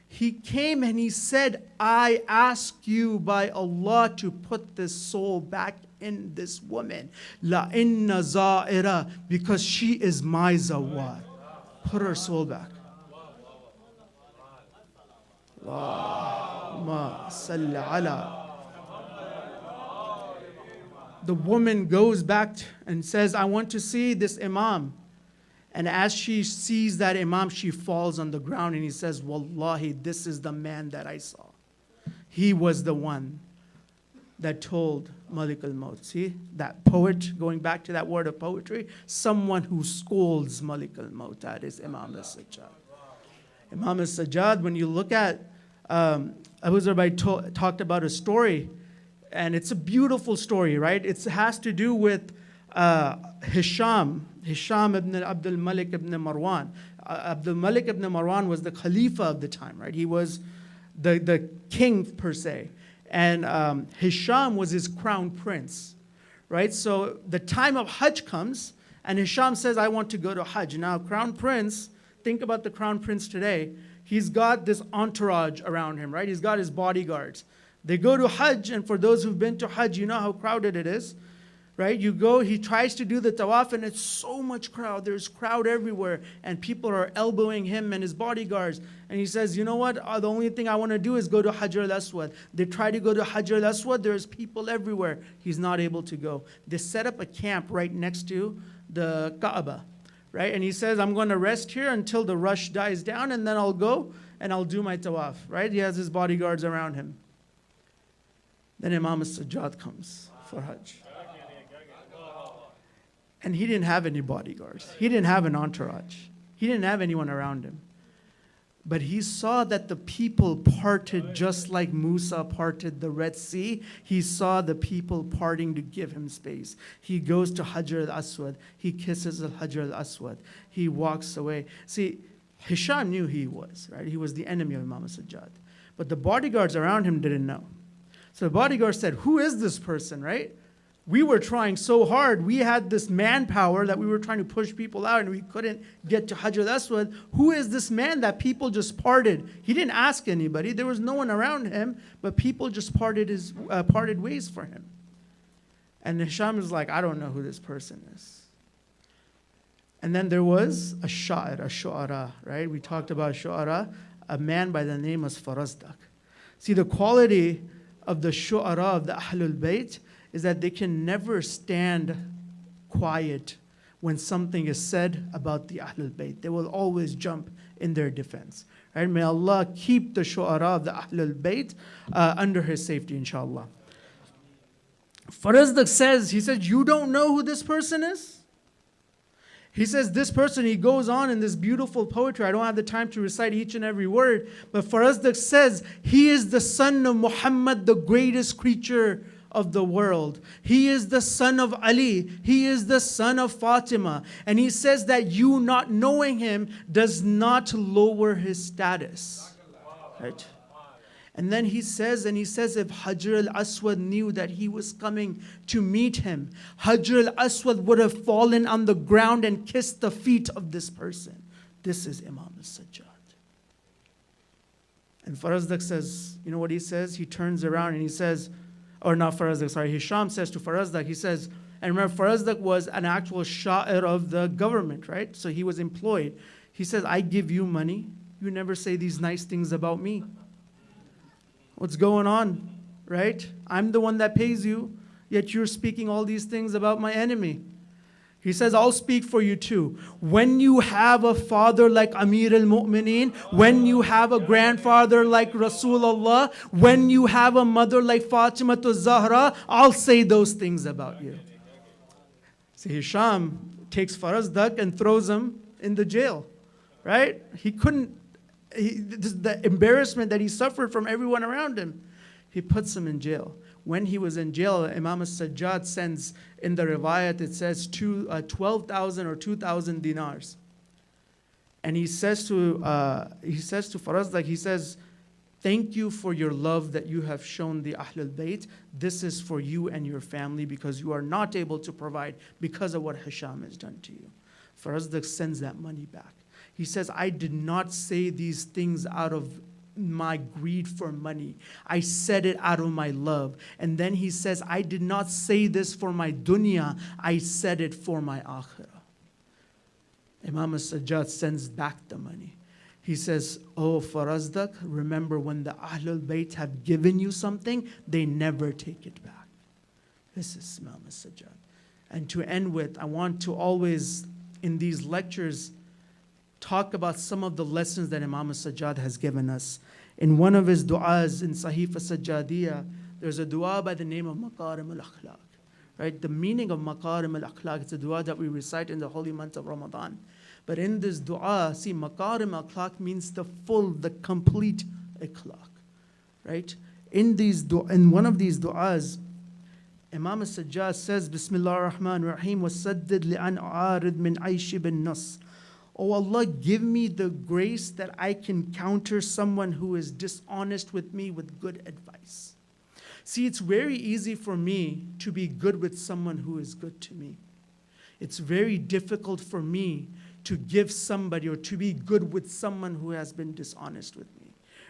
He came and he said, I ask you by Allah to put this soul back in this woman. La inna za'ira, because she is my zawar. Put her soul back. Allahumma salli ala. The woman goes back and says, I want to see this Imam. And as she sees that Imam, she falls on the ground and he says, Wallahi, this is the man that I saw. He was the one that told Malik al-Maut. See, that poet, going back to that word of poetry, someone who scolds Malik al-Maut, that is Imam al-Sajjad. Imam al-Sajjad, when you look at, Abu Zubayr talked about a story, and it's a beautiful story, right? It has to do with Hisham ibn Abdul Malik ibn Marwan. Abdul Malik ibn Marwan was the Khalifa of the time, right? He was the king per se. And Hisham was his crown prince, right? So the time of Hajj comes, and Hisham says, I want to go to Hajj. Now, crown prince, think about the crown prince today. He's got this entourage around him, right? He's got his bodyguards. They go to Hajj, and for those who've been to Hajj, you know how crowded it is, right? You go, he tries to do the tawaf, and it's so much crowd. There's crowd everywhere, and people are elbowing him and his bodyguards. And he says, you know what? The only thing I want to do is go to Hajar al-Aswad. They try to go to Hajar al-Aswad. There's people everywhere. He's not able to go. They set up a camp right next to the Kaaba, right? And he says, I'm going to rest here until the rush dies down, and then I'll go and I'll do my tawaf, right? He has his bodyguards around him. Then Imam al-Sajjad comes for Hajj. And he didn't have any bodyguards. He didn't have an entourage. He didn't have anyone around him. But he saw that the people parted just like Musa parted the Red Sea. He saw the people parting to give him space. He goes to Hajar al-Aswad. He kisses Hajar al-Aswad. He walks away. See, Hisham knew he was, right? He was the enemy of Imam al-Sajjad. But the bodyguards around him didn't know. So the bodyguard said, who is this person, right? We were trying so hard. We had this manpower that we were trying to push people out and we couldn't get to Hajar al-Aswad. Who is this man that people just parted? He didn't ask anybody. There was no one around him, but people just parted ways for him. And Hisham is like, I don't know who this person is. And then there was a sha'ir, a shu'ara, right? We talked about shu'ara, a man by the name of Farazdak. See, the quality of the shu'ara of the Ahlul Bayt is that they can never stand quiet when something is said about the Ahlul Bayt. They will always jump in their defense. Right? May Allah keep the shu'ara of the Ahlul Bayt under His safety, inshallah. Farazdak says, he said, you don't know who this person is? He says, this person, he goes on in this beautiful poetry. I don't have the time to recite each and every word, but Farazdak says, he is the son of Muhammad, the greatest creature of the world. He is the son of Ali. He is the son of Fatima. And he says that you not knowing him does not lower his status. Right? And then he says, if Hajar al-Aswad knew that he was coming to meet him, Hajar al-Aswad would have fallen on the ground and kissed the feet of this person. This is Imam al-Sajjad. And Farazdak says, you know what he says? He turns around and he says, or not Farazdak, sorry, Hisham says to Farazdak, he says, and remember Farazdak was an actual sha'ir of the government, right? So he was employed. He says, I give you money. You never say these nice things about me. What's going on, right? I'm the one that pays you, yet you're speaking all these things about my enemy. He says, I'll speak for you too. When you have a father like Amir al-Mu'mineen, when you have a grandfather like Rasulullah, when you have a mother like Fatima to Zahra, I'll say those things about you. So Hisham takes Farazdak and throws him in the jail, right? The embarrassment that he suffered from everyone around him, he puts him in jail. When he was in jail, Imam al-Sajjad sends, in the riwayat, it says 12,000 or 2,000 dinars. And he says to Farazdak, he says, thank you for your love that you have shown the Ahlul Bayt. This is for you and your family because you are not able to provide because of what Hisham has done to you. Farazdak sends that money back. He says, I did not say these things out of my greed for money. I said it out of my love. And then he says, I did not say this for my dunya. I said it for my akhirah. Imam al-Sajjad sends back the money. He says, oh Farazdak, remember when the Ahlul Bayt have given you something, they never take it back. This is Imam al-Sajjad. And to end with, I want to always, in these lectures, talk about some of the lessons that Imam al-Sajjad has given us. In one of his du'as in Sahifa Sajjadiyya, there's a du'a by the name of Makarim al-Akhlaq. Right? The meaning of Makarim al-Akhlaq, it's a du'a that we recite in the holy month of Ramadan. But in this du'a, see, Makarim al-Akhlaq means the full, the complete akhlaq. Right? In one of these du'as, Imam al-Sajjad says, Bismillah ar-Rahman ar-Rahim, وَسَدِّدْ لِأَنْ أُعَارِضْ مِنْ عَيْشِ بِالنَّصْ. Oh Allah, give me the grace that I can counter someone who is dishonest with me with good advice. See, it's very easy for me to be good with someone who is good to me. It's very difficult for me to give somebody or to be good with someone who has been dishonest with me.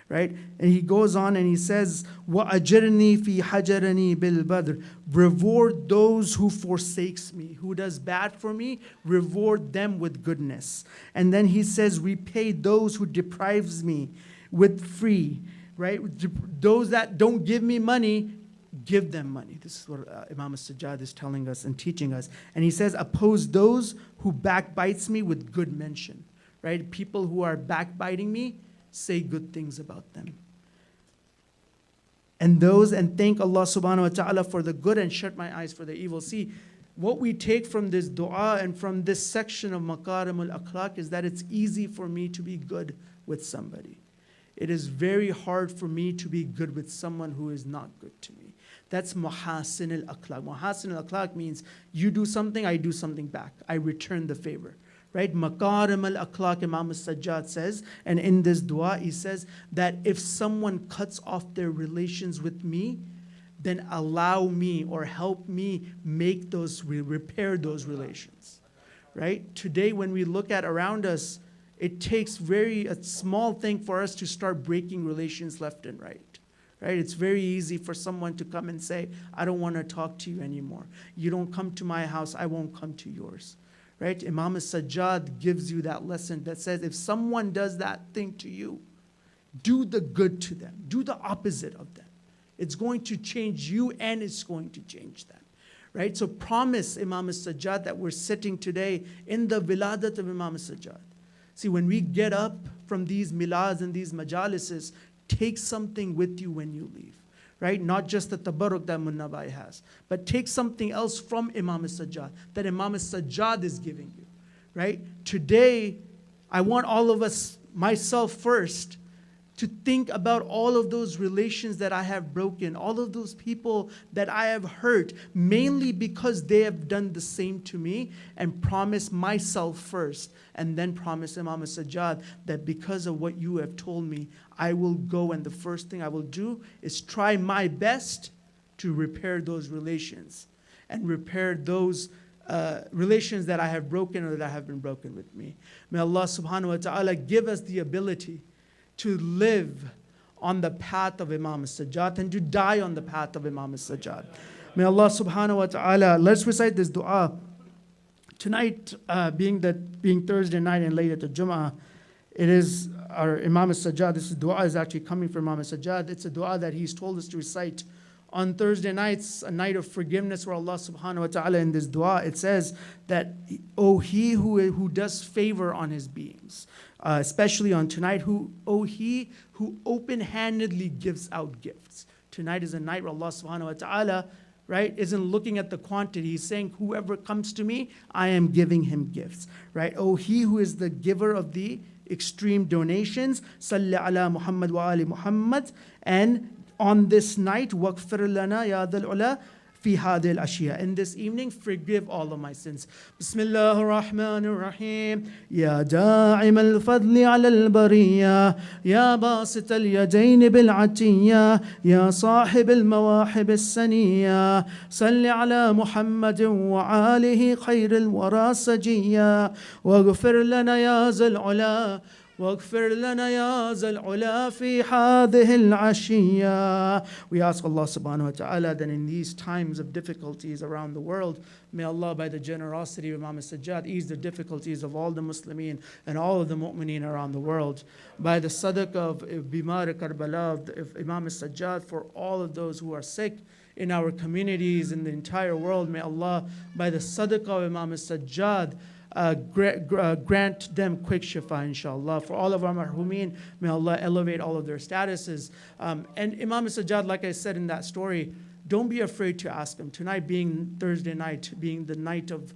Right? And he goes on and he says, وَأَجِرْنِي فِي حَجَرَنِي بِالْبَدْرِ. Reward those who forsakes me, who does bad for me, reward them with goodness. And then he says, repay those who deprives me with free. Right? Those that don't give me money, give them money. This is what Imam al-Sajjad is telling us and teaching us. And he says, oppose those who backbites me with good mention. Right? People who are backbiting me, say good things about them. And thank Allah subhanahu wa ta'ala for the good and shut my eyes for the evil. See, what we take from this dua and from this section of Makarim al-Akhlaq is that it's easy for me to be good with somebody. It is very hard for me to be good with someone who is not good to me. That's Muhasin al-Akhlaq. Muhasin al-Akhlaq means you do something, I do something back. I return the favor. Right? Makarim al-Akhlaq, Imam al-Sajjad says, and in this dua he says that if someone cuts off their relations with me, then allow me or help me make those, repair those relations, right? Today, when we look at around us, it takes a small thing for us to start breaking relations left and right. Right? It's very easy for someone to come and say, I don't want to talk to you anymore. You don't come to my house, I won't come to yours. Right? Imam Sajjad gives you that lesson that says, if someone does that thing to you, do the good to them. Do the opposite of them. It's going to change you and it's going to change them. Right? So promise Imam Sajjad that we're sitting today in the Wiladat of Imam Sajjad. See, when we get up from these milads and these majalises, take something with you when you leave, right? Not just the tabarruk that Munna Bhai has, but take something else from Imam Sajjad that Imam Sajjad is giving you, right? Today, I want all of us, myself first, to think about all of those relations that I have broken, all of those people that I have hurt, mainly because they have done the same to me, and promise myself first, and then promise Imam Sajjad that because of what you have told me, I will go and the first thing I will do is try my best to repair those relations and repair those relations that I have broken or that have been broken with me. May Allah subhanahu wa ta'ala give us the ability to live on the path of Imam Sajjad and to die on the path of Imam Sajjad. May Allah subhanahu wa ta'ala, let's recite this dua. Tonight, being Thursday night and late at the Jum'ah, it is our Imam Sajjad, this dua is actually coming from Imam Sajjad. It's a dua that he's told us to recite on Thursday nights, a night of forgiveness where Allah subhanahu wa ta'ala in this dua, it says that, O he who does favor on his beings, especially on tonight, O he who open-handedly gives out gifts. Tonight is a night where Allah subhanahu wa ta'ala, right, isn't looking at the quantity. He's saying, whoever comes to me, I am giving him gifts, right? O he who is the giver of the extreme donations, Salli ala Muhammad wa ali Muhammad, and on this night, وَاغْفِرْ لَنَا يَا ذَا الْعُلَى فِي هَذِهِ الْأَشْيَاءِ. In this evening, forgive all of my sins. Bismillah ar-Rahman ar-Rahim. Ya da'im al-fadli ala al-bariyya. Ya basit al-yadayn bil-atiyya. Ya sahib al-mawahib al-saniyya. Salli ala Muhammadin wa alihi khayr al-wara sajiyya. Waghfir lana ya zal ula. وَاغْفِرْ لَنَا يَا ذَا الْعُلَى فِي هَذِهِ الْعَشِيَّةِ. We ask Allah subhanahu wa ta'ala that in these times of difficulties around the world, may Allah, by the generosity of Imam Sajjad, ease the difficulties of all the Muslimin and all of the mu'mineen around the world. By the sadaqah of Bimar Karbala, of Imam Sajjad, for all of those who are sick in our communities, in the entire world, may Allah, by the sadaqah of Imam Sajjad, grant them quick shifa, inshallah. For all of our marhumeen, may Allah elevate all of their statuses. And Imam Sajjad, like I said in that story, don't be afraid to ask him. Tonight being Thursday night, being the night of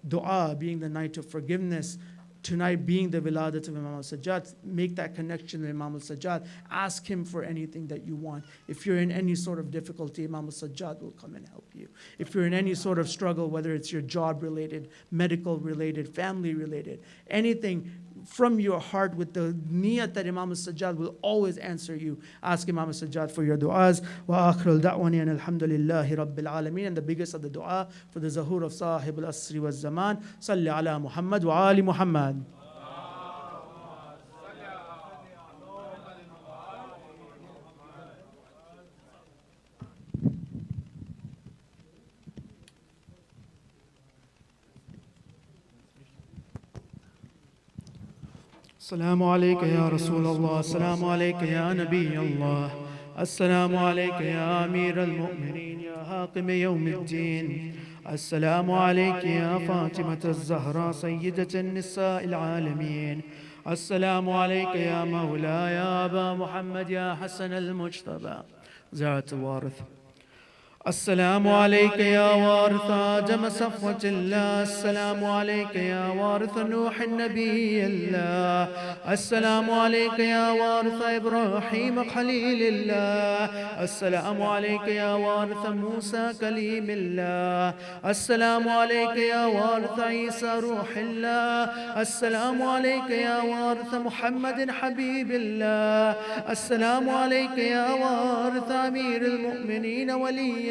dua, being the night of forgiveness, tonight being the Wiladat of Imam Sajjad, make that connection with Imam Sajjad. Ask him for anything that you want. If you're in any sort of difficulty, Imam Sajjad will come and help you. If you're in any sort of struggle, whether it's your job related, medical related, family related, anything from your heart with the niyat that Imam Sajjad will always answer you, ask Imam Sajjad for your du'as. Wa akhirul da'wani and alhamdulillahi rabbil alameen. And the biggest of the du'a for the Zahur of Sahib al-Asri wa Zaman, Salli ala Muhammad wa ali Muhammad. السلام عليك يا رسول الله السلام عليك يا نبي الله السلام عليك يا أمير المؤمنين يا حاكم يوم الدين السلام عليك يا فاطمة الزهراء سيدة النساء العالمين السلام عليك يا مولاي يا أبا محمد يا حسن المجتبى زيارة الوارث السلام عليك يا وارث آدم صفوة الله. السلام عليك يا وارث نوح النبي الله. السلام عليك يا وارث إبراهيم خليل الله. السلام عليك يا وارث موسى كليم الله. السلام عليك يا وارث عيسى روح الله. السلام عليك يا وارث محمد حبيب الله. السلام عليك يا وارث أمير المؤمنين ولي الله.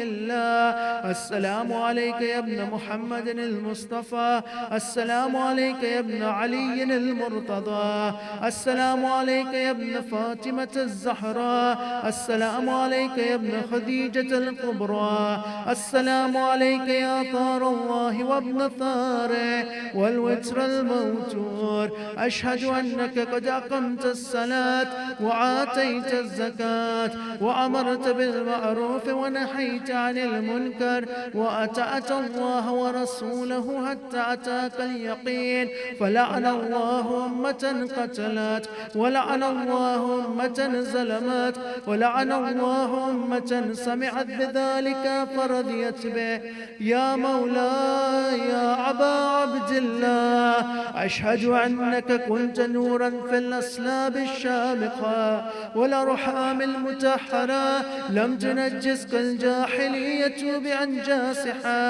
السلام عليك يا ابن محمد المصطفى. السلام عليك يا ابن علي المرتضى. السلام عليك يا ابن فاطمة الزهراء. السلام عليك يا ابن خديجة الكبرى. السلام عليك يا ثار الله وابن ثاره والوتر الموتور. أشهد أنك قد أقمت الصلاة وآتيت الزكاة وأمرت بالمعروف ونهيت عن المنكر وأطعت الله ورسوله حتى أتاك اليقين. فلعن الله أمة قتلت ولعن الله أمة ظلمت ولعن الله أمة سمعت بذلك فرضيت به. يا مولاي يا أبا عبد الله أشهد أنك كنت نورا في الأصلاب الشامخة والأرحام المتحرة لم تنجسك الجاحلية بأنجاسها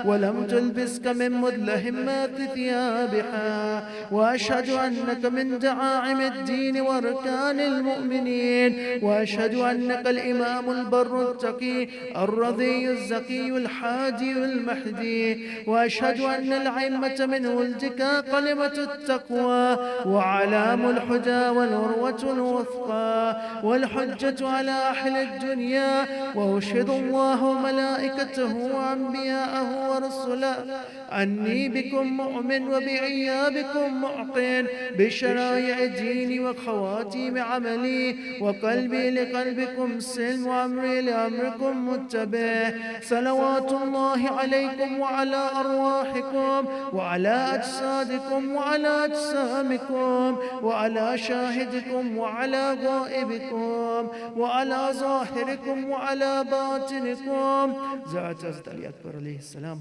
ولم تلبسك من مدلهمات ثيابها. وأشهد أنك من دعائم الدين وأركان المؤمنين. وأشهد أنك الإمام البر التقي الرضي الزكي الحادي المهدي. وأشهد أن الأئمة من ولدك كلمة التقوى وعلام الهدى والعروة الوثقى والحجة على أهل الدنيا. وأشهد الله وملائكته وأنبياءه ورسله أني بكم مؤمن وبإيابكم معقن بشرائع ديني وخواتيم عملي وقلبي لقلبكم سلم وأمري لأمركم متبع. صلوات الله عليكم وعلى أرواحكم وعلى أجسادكم وعلى أجسامكم وعلى شاهدكم وعلى غائبكم وعلى ظاهركم وعلى باطنكم. زعت أزدلي أكبر عليه السلام.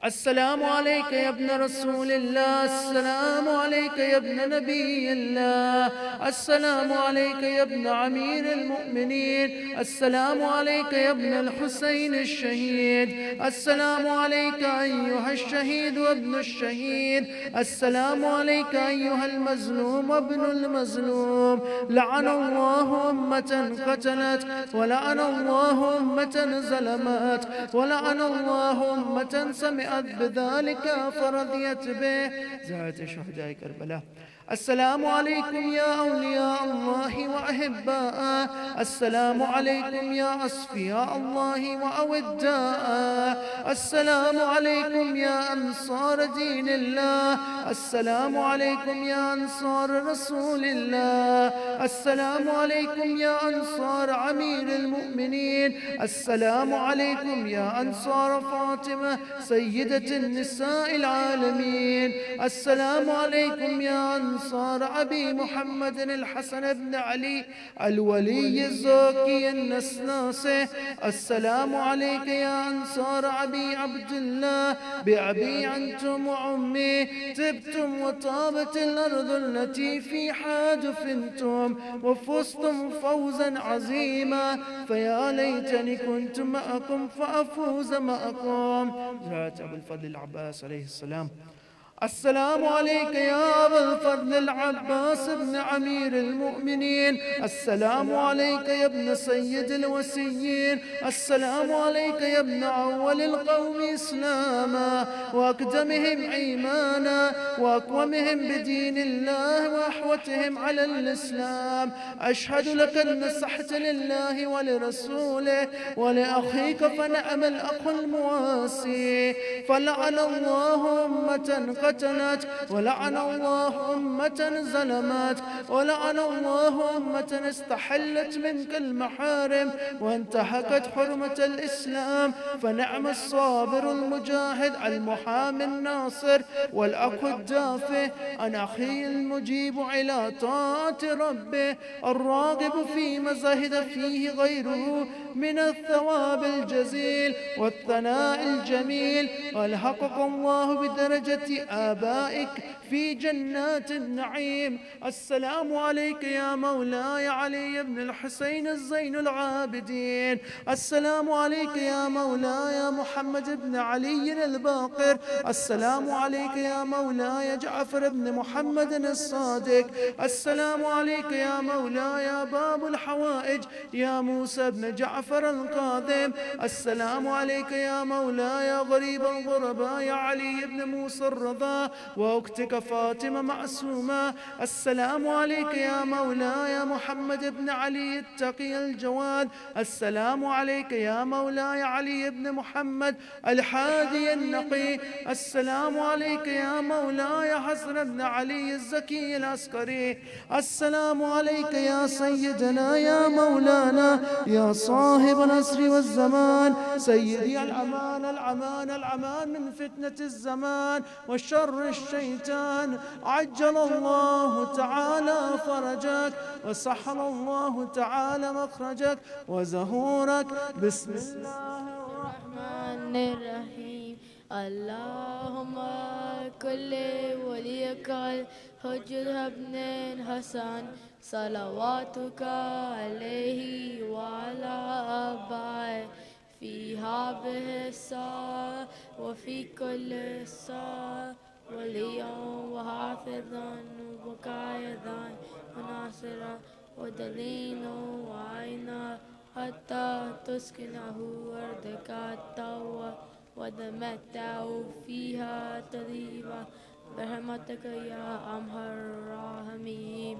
السلام عليك يا ابن رسول الله. السلام عليك يا ابن نبي الله. السلام عليك يا ابن أمير المؤمنين. السلام عليك يا ابن الحسين الشهيد. السلام عليك أيها الشهيد وابن الشهيد. السلام عليك أيها المظلوم وابن المظلوم. لعن الله أمة قتلت ولعن الله أمة ظلمت ولعن الله أمة سمعت بذلك فرضيت به. زعت شهداء كربلاء. السلام عليكم يا أولياء الله وأحباء. السلام عليكم يا أصفياء الله وأوداء. السلام عليكم يا أنصار دين الله. السلام عليكم يا أنصار رسول الله. السلام عليكم يا أنصار أمير المؤمنين. السلام عليكم يا أنصار فاطمة سيدة النساء العالمين. السلام عليكم يا أنصار أبي محمد الحسن بن علي الولي الزكي النسناسي. السلام عليك يا أنصار أبي عبد الله بأبي أنتم وأمي. تبتم وطابت الأرض التي فيها دفنتم وفزتم فوزا عظيما. فيا ليتني كنت معكم فأفوز معكم. زرعت أبو الفضل العباس عليه السلام. السلام عليك يا أبا الفضل العباس بن أمير المؤمنين. السلام عليك يا ابن سيد الوسيين. السلام عليك يا ابن أول القوم إسلاما وأقدمهم إيمانا وأقومهم بدين الله وأحوتهم على الإسلام. أشهد لك أن نصحت لله ولرسوله ولأخيك فنعم الأخ المواسي. فلعن الله أمة قتلت، ولعن الله أمة ظلمت، ولعن الله أمة استحلت منك المحارم وانتهكت حرمة الإسلام. فنعم الصابر المجاهد المحامي الناصر والأخ الدافع عن أخيه المجيب إلى طاعة ربه الراغب فيما زهد فيه غيره من الثواب الجزيل والثناء الجميل. ألحقك الله بدرجة آبائك في جنات النعيم. السلام عليك يا مولاي علي بن الحسين الزين العابدين. السلام عليك يا مولاي محمد بن علي الباقر. السلام عليك يا مولاي جعفر بن محمد الصادق. السلام عليك يا مولاي باب الحوائج يا موسى بن جعفر القاذم. السلام عليك يا مولاي غريب الغرباء يا علي بن موسى الرضا واختك فاطمة معصومة. السلام عليك يا مولاي محمد بن علي التقي الجواد. السلام عليك يا مولاي علي بن محمد الحادي النقي. السلام عليك يا مولاي حسن بن علي الزكي العسكري. السلام عليك يا سيدنا يا مولانا يا صاحب العصر والزمان سيدي الأمان الأمان الأمان من فتنة الزمان وشر الشيطان. عجل الله تعالى فرجك وسهل الله تعالى مخرجك وزهورك. بسم الله الرحمن الرحيم. اللهم كل وليك الحجة بن الحسن صلواتك عليه وعلى آبائه في هذه الساعة وفي كل ساعة وليا وحافظا وقائدا وناصرا ودليلا وعينا حتى تسكنه أرضك التوى وتمتع فيها طيبا برحمتك يا أرحم الراحمين.